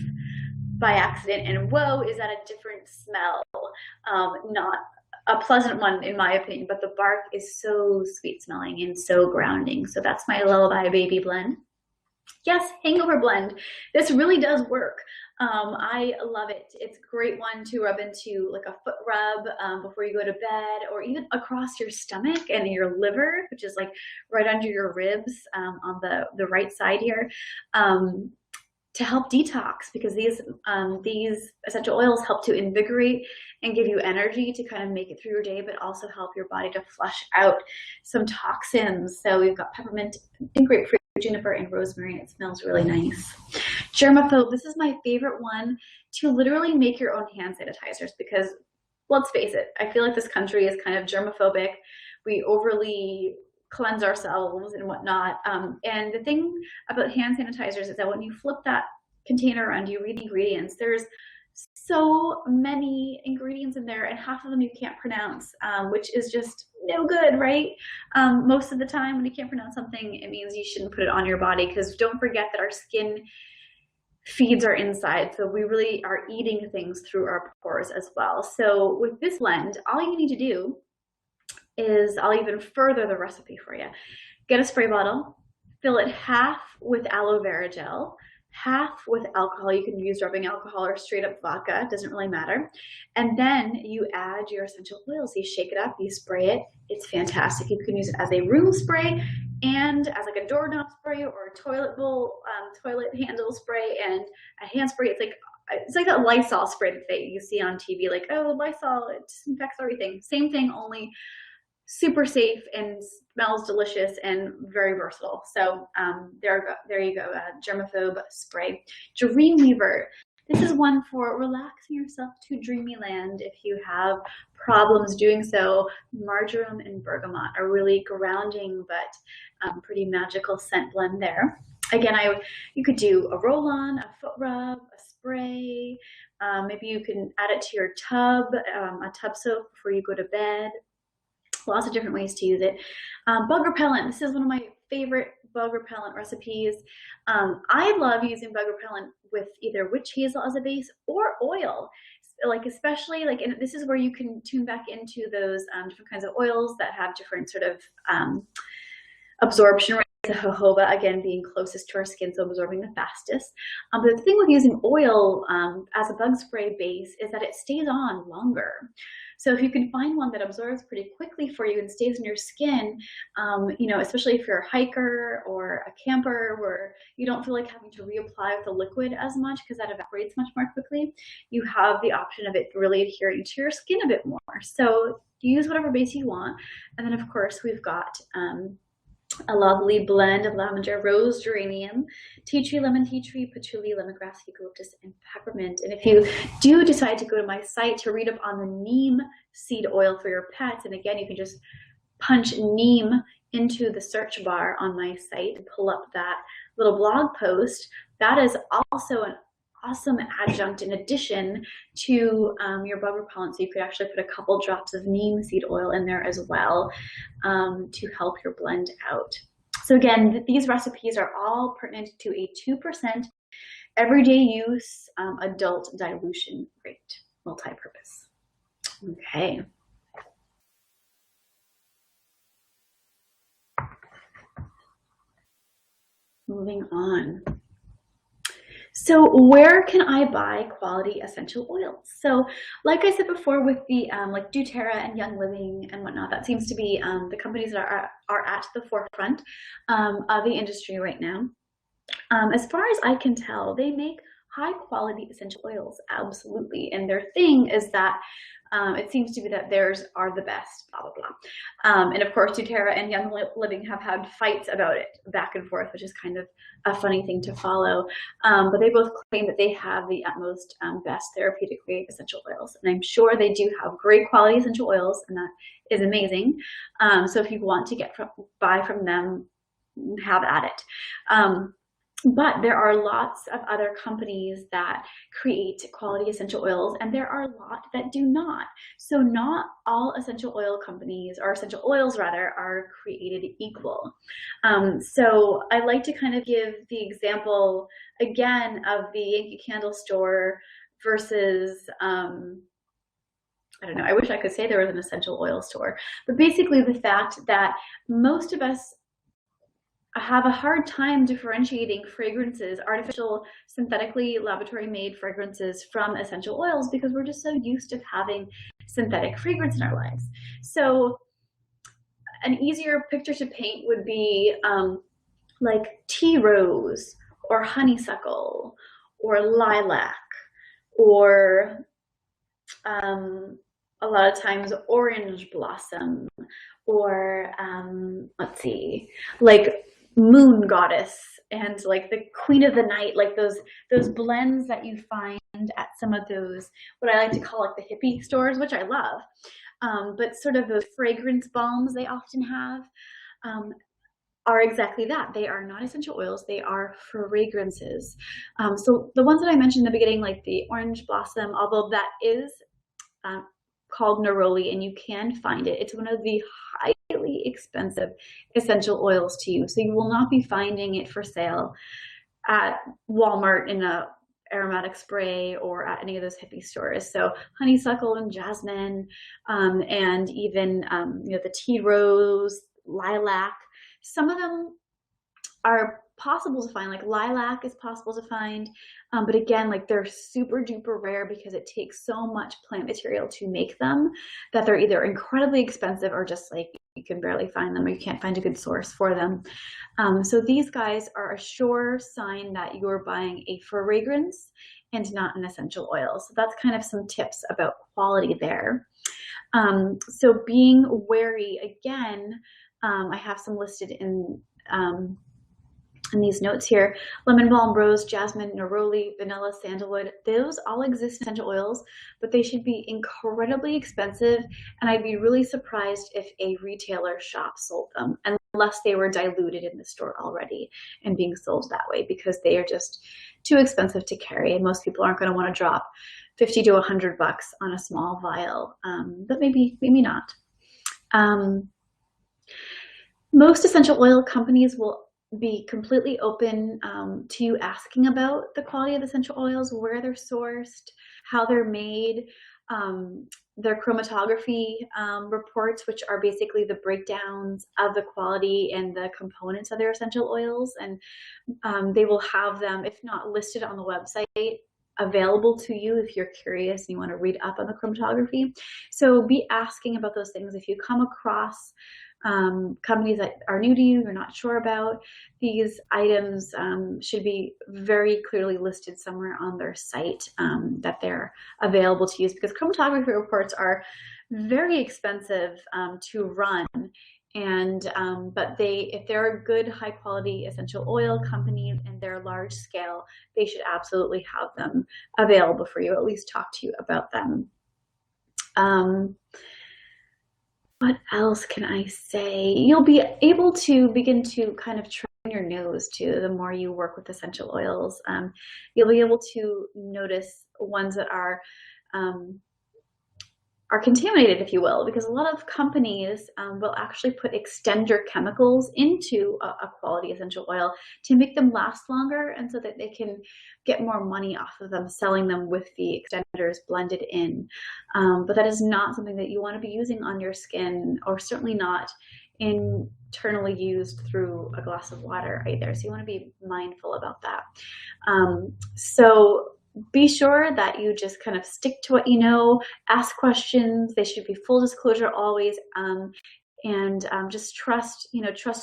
by accident, and whoa, is that a different smell. Not a pleasant one in my opinion, but the bark is so sweet smelling and so grounding. So that's my Lullaby Baby blend. Yes, hangover blend. This really does work. I love it. It's a great one to rub into like a foot rub before you go to bed, or even across your stomach and your liver, which is like right under your ribs on the right side here, to help detox, because these essential oils help to invigorate and give you energy to kind of make it through your day, but also help your body to flush out some toxins. So we've got peppermint and grapefruit, juniper, and rosemary, and it smells really nice. Germaphobe, this is my favorite one to literally make your own hand sanitizers, because let's face it, I feel like this country is kind of germophobic. We overly cleanse ourselves and whatnot. And the thing about hand sanitizers is that when you flip that container around, you read the ingredients, there's so many ingredients in there, and half of them you can't pronounce, which is just no good, right? Most of the time when you can't pronounce something, it means you shouldn't put it on your body, because don't forget that our skin feeds our inside, so we really are eating things through our pores as well. So with this blend, all you need to do is, I'll even further the recipe for you. get a spray bottle, fill it half with aloe vera gel, half with alcohol. You can use rubbing alcohol or straight up vodka, it doesn't really matter. And then you add your essential oils. You shake it up, you spray it. It's fantastic. You can use it as a room spray and as like a doorknob spray or a toilet bowl, toilet handle spray and a hand spray. It's like that Lysol spray that you see on TV, like, oh, Lysol, it disinfects everything. Same thing, only super safe and smells delicious and very versatile. So there you go, germaphobe spray. Dreamweaver. This is one for relaxing yourself to dreamy land if you have problems doing so. Marjoram and bergamot, a really grounding but pretty magical scent blend there. Again, you could do a roll-on, a foot rub, a spray. Maybe you can add it to your tub, a tub soak before you go to bed. Lots of different ways to use it. Bug repellent. This is one of my favorite bug repellent recipes. I love using bug repellent with either witch hazel as a base or oil. Like especially like, and this is where you can tune back into those different kinds of oils that have different sort of absorption rates. The jojoba, again, being closest to our skin, so absorbing the fastest. But the thing with using oil as a bug spray base is that it stays on longer. So if you can find one that absorbs pretty quickly for you and stays in your skin, you know, especially if you're a hiker or a camper where you don't feel like having to reapply with the liquid as much because that evaporates much more quickly, you have the option of it really adhering to your skin a bit more. So use whatever base you want. And then of course we've got a lovely blend of lavender, rose, geranium, tea tree, lemon tea tree, patchouli, lemongrass, eucalyptus, and peppermint. And if you do decide to go to my site to read up on the neem seed oil for your pets, and again, you can just punch neem into the search bar on my site and pull up that little blog post. That is also an awesome adjunct in addition to your bug repellent. So you could actually put a couple drops of neem seed oil in there as well to help your blend out. So again, these recipes are all pertinent to a 2% everyday use adult dilution rate, multi-purpose. Okay. Moving on. So where can I buy quality essential oils? So like I said before with the like doTERRA and Young Living and whatnot, that seems to be the companies that are at the forefront of the industry right now. As far as I can tell, they make high quality essential oils, absolutely. And their thing is that it seems to be that theirs are the best, blah, blah, blah. And of course, doTERRA and Young Living have had fights about it back and forth, which is kind of a funny thing to follow. But they both claim that they have the utmost best therapeutic grade essential oils. And I'm sure they do have great quality essential oils, and that is amazing. So if you want to buy from them, have at it. But there are lots of other companies that create quality essential oils, and there are a lot that do not. So not all essential oil companies, or essential oils rather, are created equal. So I like to kind of give the example again of the Yankee Candle Store versus I don't know, I wish I could say there was an essential oil store, but basically the fact that most of us have a hard time differentiating fragrances, artificial, synthetically laboratory made fragrances from essential oils because we're just so used to having synthetic fragrance in our lives. So an easier picture to paint would be like tea rose or honeysuckle or lilac or a lot of times orange blossom or let's see, like moon goddess and like the queen of the night, like those blends that you find at some of those, what I like to call like the hippie stores, which I love, but sort of those fragrance balms they often have are exactly that. They are not essential oils, they are fragrances. So the ones that I mentioned in the beginning, like the orange blossom, although that is called neroli and you can find it, it's one of the highly expensive essential oils to use. So you will not be finding it for sale at Walmart in a aromatic spray or at any of those hippie stores. So honeysuckle and jasmine and even you know, the tea rose, lilac, Some of them are possible to find, like lilac is possible to find, but again, like they're super duper rare because it takes so much plant material to make them that they're either incredibly expensive or just like you can barely find them or you can't find a good source for them. So these guys are a sure sign that you're buying a fragrance and not an essential oil. So that's kind of some tips about quality there. So being wary, again, I have some listed in these notes here: lemon balm, rose, jasmine, neroli, vanilla, sandalwood. Those all exist in essential oils, but they should be incredibly expensive. And I'd be really surprised if a retailer shop sold them unless they were diluted in the store already and being sold that way, because they are just too expensive to carry. And most people aren't going to want to drop 50 to $100 on a small vial, but maybe not. Most essential oil companies will be completely open to you asking about the quality of essential oils, where they're sourced, how they're made, their chromatography reports, which are basically the breakdowns of the quality and the components of their essential oils. And they will have them, if not listed on the website, available to you if you're curious and you want to read up on the chromatography. So be asking about those things. If you come across companies that are new to you, you're not sure about, these items should be very clearly listed somewhere on their site that they're available to use, because chromatography reports are very expensive to run. And but if they're a good high quality essential oil company and they're large scale, they should absolutely have them available for you, at least talk to you about them. What else can I say? You'll be able to begin to kind of train your nose too. The more you work with essential oils, you'll be able to notice ones that are contaminated, if you will, because a lot of companies will actually put extender chemicals into a quality essential oil to make them last longer, and so that they can get more money off of them, selling them with the extenders blended in. But that is not something that you want to be using on your skin, or certainly not internally used through a glass of water either. So you want to be mindful about that. So be sure that you just kind of stick to what you know, ask questions. They should be full disclosure always, and just trust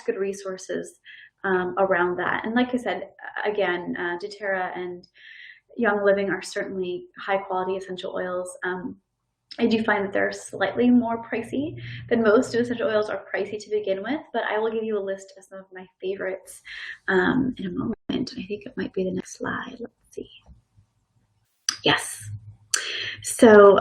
good resources around that. And like I said, again, doTERRA and Young Living are certainly high quality essential oils. I do find that they're slightly more pricey than most essential oils are pricey to begin with, but I will give you a list of some of my favorites in a moment. I think it might be the next slide. Let's see. Yes. So,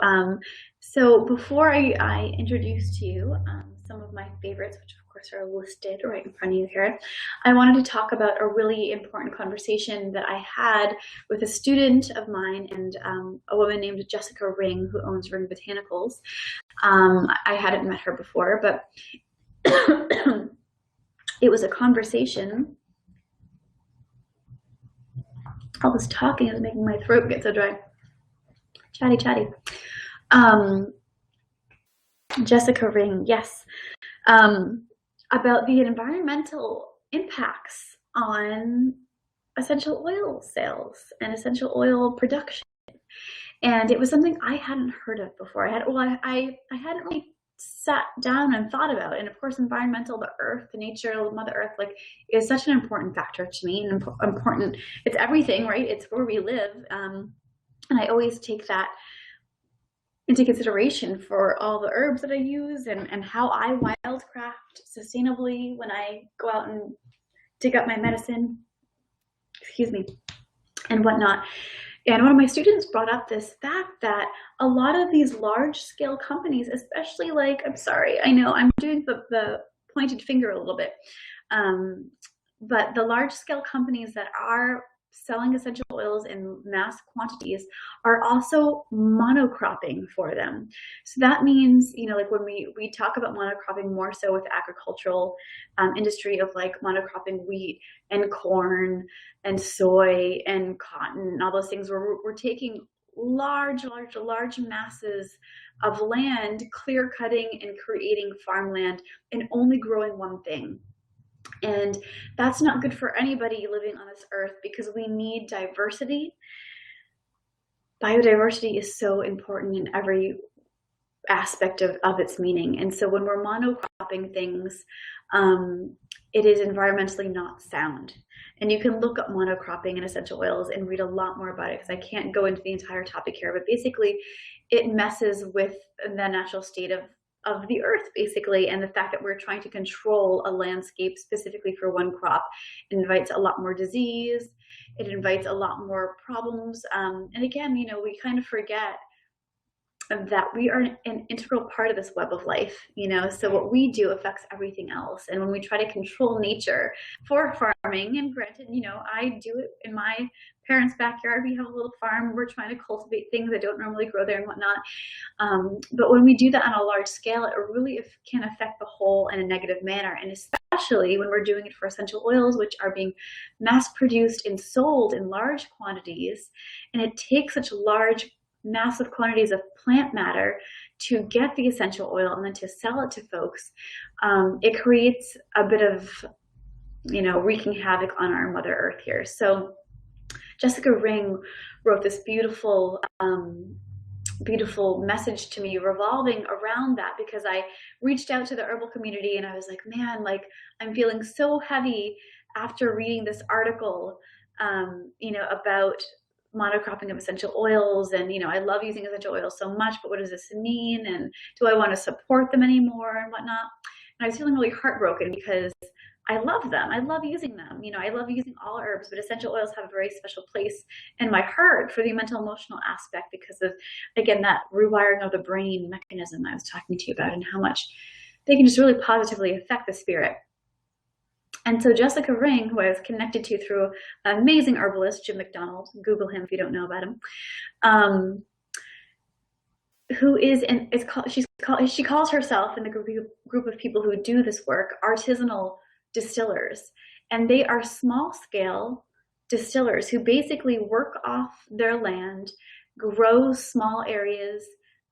so before I introduce to you some of my favorites, which of course are listed right in front of you here, I wanted to talk about a really important conversation that I had with a student of mine and a woman named Jessica Ring, who owns Ring Botanicals. I hadn't met her before, but it was a conversation. All this talking is making my throat get so dry. Chatty. Jessica Ring, yes, about the environmental impacts on essential oil sales and essential oil production. And it was something I hadn't heard of before. I hadn't really sat down and thought about. And of course, environmental, the earth, the nature, Mother Earth, like, is such an important factor to me, and important. It's everything, right? It's where we live. And I always take that into consideration for all the herbs that I use and how I wildcraft sustainably when I go out and dig up my medicine, and whatnot. And one of my students brought up this fact that a lot of these large scale companies, especially like, I'm sorry, I know I'm doing the pointed finger a little bit, but the large scale companies that are selling essential oils in mass quantities are also monocropping for them. So that means, like when we talk about monocropping more so with the agricultural industry of like monocropping wheat and corn and soy and cotton and all those things, where we're taking large masses of land, clear cutting and creating farmland and only growing one thing. And that's not good for anybody living on this earth because we need diversity. Biodiversity is so important in every aspect of its meaning. And so when we're monocropping things, it is environmentally not sound. And you can look up monocropping and essential oils and read a lot more about it because I can't go into the entire topic here, but basically it messes with the natural state of the earth, basically, and the fact that we're trying to control a landscape specifically for one crop. It invites a lot more disease, it invites a lot more problems. And again, you know, we kind of forget that we are an integral part of this web of life, you know, so what we do affects everything else. And when we try to control nature for farming, and granted, you know, I do it in my parents' backyard, we have a little farm, we're trying to cultivate things that don't normally grow there and whatnot. But when we do that on a large scale, it really can affect the whole in a negative manner. And especially when we're doing it for essential oils, which are being mass produced and sold in large quantities. And it takes such large massive quantities of plant matter to get the essential oil and then to sell it to folks. It creates a bit of, you know, wreaking havoc on our Mother Earth here. So Jessica Ring wrote this beautiful beautiful message to me revolving around that, because I reached out to the herbal community and I was like, man, like I'm feeling so heavy after reading this article, you know, about monocropping of essential oils. And, you know, I love using essential oils so much, but what does this mean? And do I want to support them anymore and whatnot? And I was feeling really heartbroken because I love them. I love using them. You know, I love using all herbs, but essential oils have a very special place in my heart for the mental emotional aspect because of, again, that rewiring of the brain mechanism I was talking to you about and how much they can just really positively affect the spirit. And so Jessica Ring, who I was connected to through an amazing herbalist, Jim McDonald, Google him if you don't know about him, who is, and she calls herself in the group of people who do this work, artisanal distillers. And they are small scale distillers who basically work off their land, grow small areas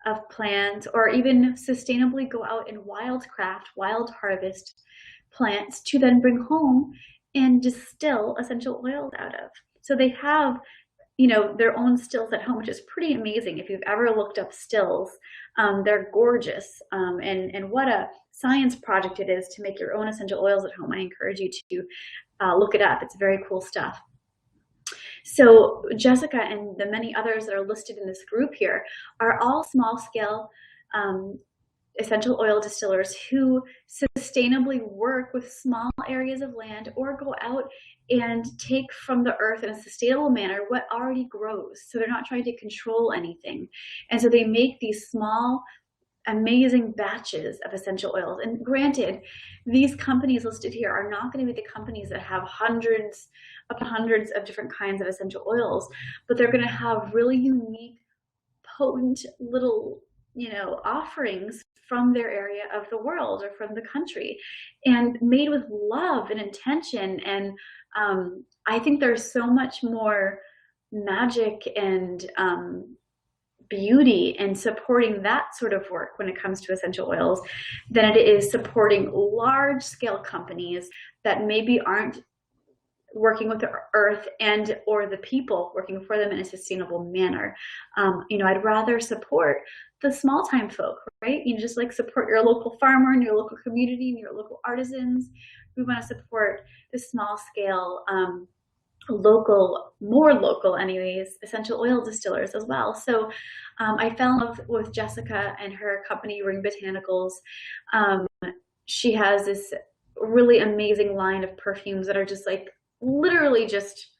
of plants, or even sustainably go out and wildcraft, wild harvest plants to then bring home and distill essential oils out of. So they have, you know, their own stills at home, which is pretty amazing. If you've ever looked up stills, they're gorgeous. And what a science project it is to make your own essential oils at home. I encourage you to look it up. It's very cool stuff. So Jessica and the many others that are listed in this group here are all small scale essential oil distillers who sustainably work with small areas of land or go out and take from the earth in a sustainable manner what already grows. So they're not trying to control anything. And so they make these small, amazing batches of essential oils. And granted, these companies listed here are not going to be the companies that have hundreds upon hundreds of different kinds of essential oils, but they're going to have really unique, potent little, you know, offerings from their area of the world or from the country, and made with love and intention. And I think there's so much more magic and beauty in supporting that sort of work when it comes to essential oils than it is supporting large scale companies that maybe aren't working with the earth and or the people working for them in a sustainable manner. You know, I'd rather support the small time folk, right? You know, just like support your local farmer and your local community and your local artisans. We want to support the small scale, local, more local anyways, essential oil distillers as well. So I fell in love with Jessica and her company, Ring Botanicals. She has this really amazing line of perfumes that are just like literally just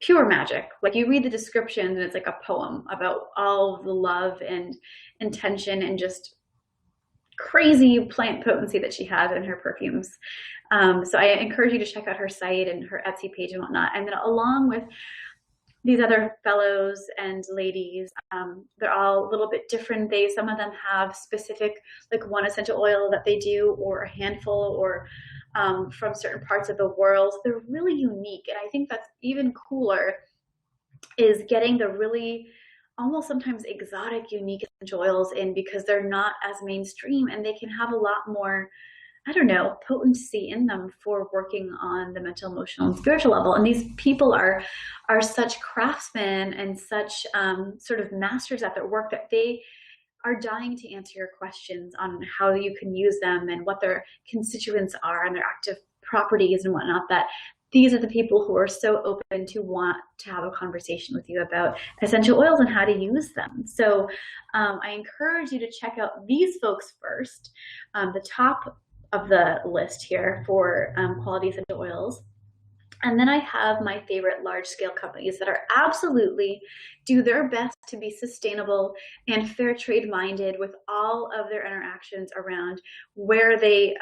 pure magic. Like you read the description and it's like a poem about all of the love and intention and just crazy plant potency that she has in her perfumes. So I encourage you to check out her site and her Etsy page and whatnot. And then along with these other fellows and ladies, they're all a little bit different. Some of them have specific, like one essential oil that they do, or a handful, or from certain parts of the world. They're really unique. And I think that's even cooler, is getting the really almost sometimes exotic, unique essential oils in, because they're not as mainstream and they can have a lot more I don't know, potency in them for working on the mental, emotional, and spiritual level. And these people are such craftsmen and such sort of masters at their work that they are dying to answer your questions on how you can use them and what their constituents are and their active properties and whatnot, that these are the people who are so open to want to have a conversation with you about essential oils and how to use them. So I encourage you to check out these folks first, the top of the list here for quality essential oils. And then I have my favorite large scale companies that are absolutely do their best to be sustainable and fair trade minded with all of their interactions around where they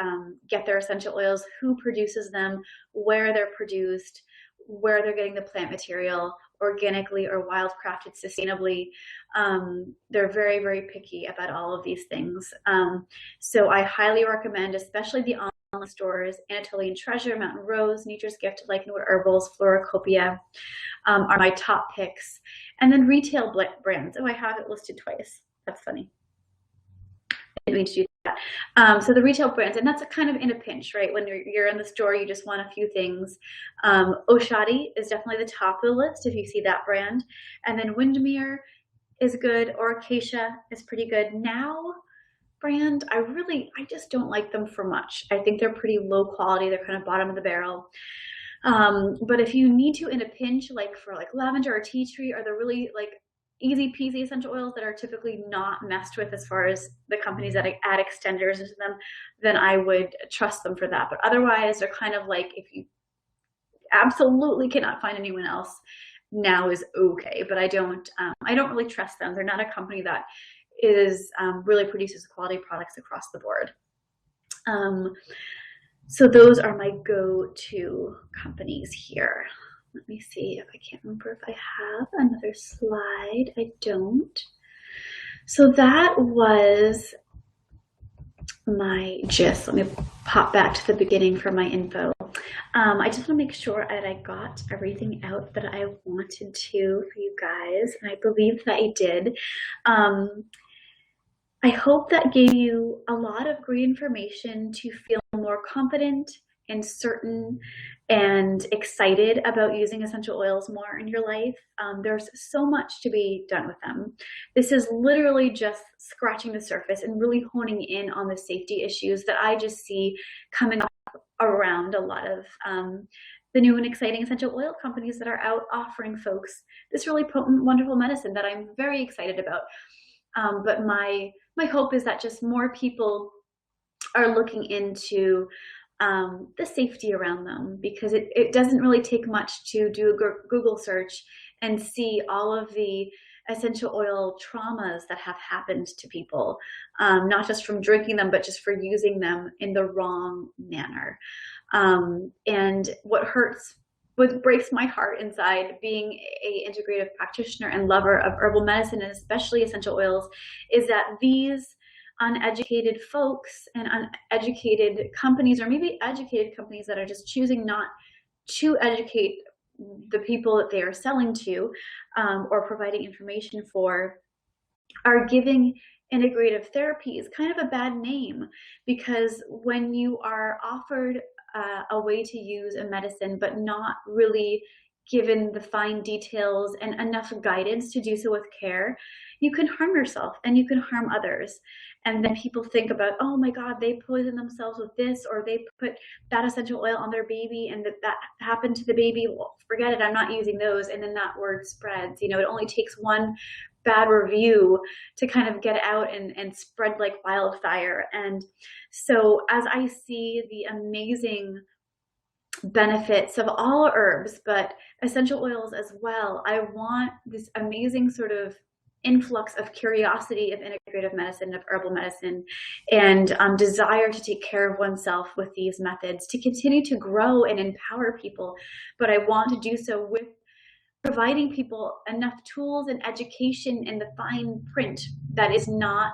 get their essential oils, who produces them, where they're produced, where they're getting the plant material, organically or wildcrafted sustainably. They're very, very picky about all of these things. So I highly recommend, especially the stores, Anatolian Treasure, Mountain Rose, Nature's Gift, Lichen Wood Herbals, Floracopia are my top picks. And then retail brands. Oh, I have it listed twice. That's funny. I didn't mean to do that. So the retail brands, and that's kind of in a pinch, right? When you're in the store, you just want a few things. Oshadi is definitely the top of the list if you see that brand. And then Windermere is good, or Acacia is pretty good. Now, brand, I just don't like them for much. I think they're pretty low quality. They're kind of bottom of the barrel. But if you need to in a pinch, like for like lavender or tea tree, or the really like easy peasy essential oils that are typically not messed with as far as the companies that add extenders into them, then I would trust them for that. But otherwise, they're kind of like, if you absolutely cannot find anyone else, now is okay. But I don't really trust them. They're not a company that really produces quality products across the board. So those are my go-to companies here. Let me see if I can't remember if I have another slide. I don't. So that was my gist. Let me pop back to the beginning for my info. I just want to make sure that I got everything out that I wanted to for you guys, and I believe that I did. I hope that gave you a lot of great information to feel more confident and certain and excited about using essential oils more in your life. There's so much to be done with them. This is literally just scratching the surface and really honing in on the safety issues that I just see coming up around a lot of the new and exciting essential oil companies that are out offering folks this really potent, wonderful medicine that I'm very excited about. But my hope is that just more people are looking into the safety around them, because it doesn't really take much to do a Google search and see all of the essential oil traumas that have happened to people, not just from drinking them, but just for using them in the wrong manner. And what breaks my heart inside, being a integrative practitioner and lover of herbal medicine, and especially essential oils, is that these uneducated folks and uneducated companies, or maybe educated companies that are just choosing not to educate the people that they are selling to or providing information for, are giving integrative therapies kind of a bad name. Because when you are offered a way to use a medicine but not really given the fine details and enough guidance to do so with care, you can harm yourself and you can harm others. And then people think about, oh my God, they poison themselves with this, or they put that essential oil on their baby and that happened to the baby. Well, forget it, I'm not using those. And then that word spreads. You know, it only takes one bad review to kind of get out and spread like wildfire. And so as I see the amazing benefits of all herbs, but essential oils as well, I want this amazing sort of influx of curiosity of integrative medicine, of herbal medicine, and desire to take care of oneself with these methods to continue to grow and empower people. But I want to do so with providing people enough tools and education in the fine print that is not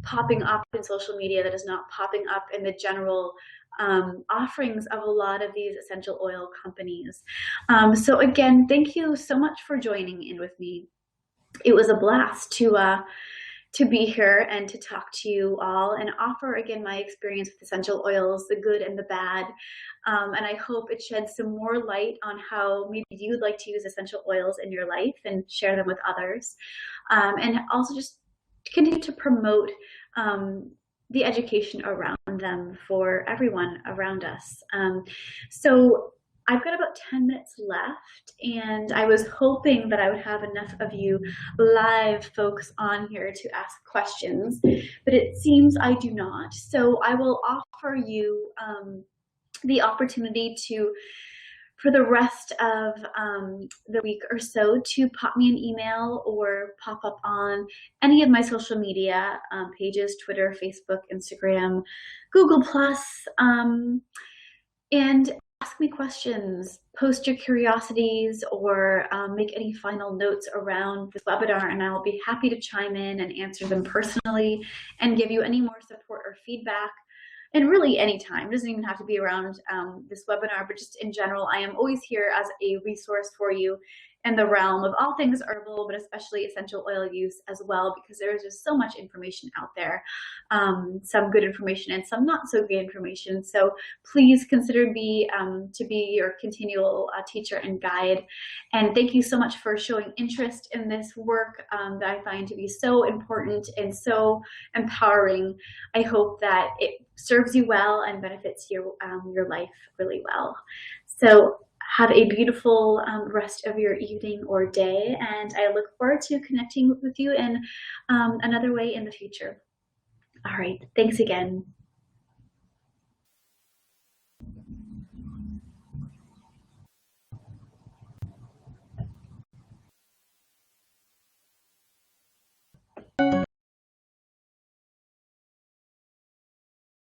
popping up in social media, that is not popping up in the general offerings of a lot of these essential oil companies. So again, thank you so much for joining in with me. It was a blast to to be here and to talk to you all and offer again my experience with essential oils, the good and the bad. And I hope it sheds some more light on how maybe you'd like to use essential oils in your life and share them with others. And also just continue to promote the education around them for everyone around us. So I've got about 10 minutes left, and I was hoping that I would have enough of you live folks on here to ask questions, but it seems I do not. So I will offer you the opportunity to, for the rest of the week or so, to pop me an email or pop up on any of my social media pages, Twitter, Facebook, Instagram, Google+, and ask me questions, post your curiosities, or make any final notes around this webinar, and I'll be happy to chime in and answer them personally and give you any more support or feedback. And really anytime, it doesn't even have to be around this webinar, but just in general, I am always here as a resource for you in the realm of all things herbal, but especially essential oil use as well, because there's just so much information out there, some good information and some not so good information. So please consider me to be your continual teacher and guide. And thank you so much for showing interest in this work that I find to be so important and so empowering. I hope that it serves you well and benefits your life really well. So have a beautiful rest of your evening or day, and I look forward to connecting with you in another way in the future. All right, thanks again.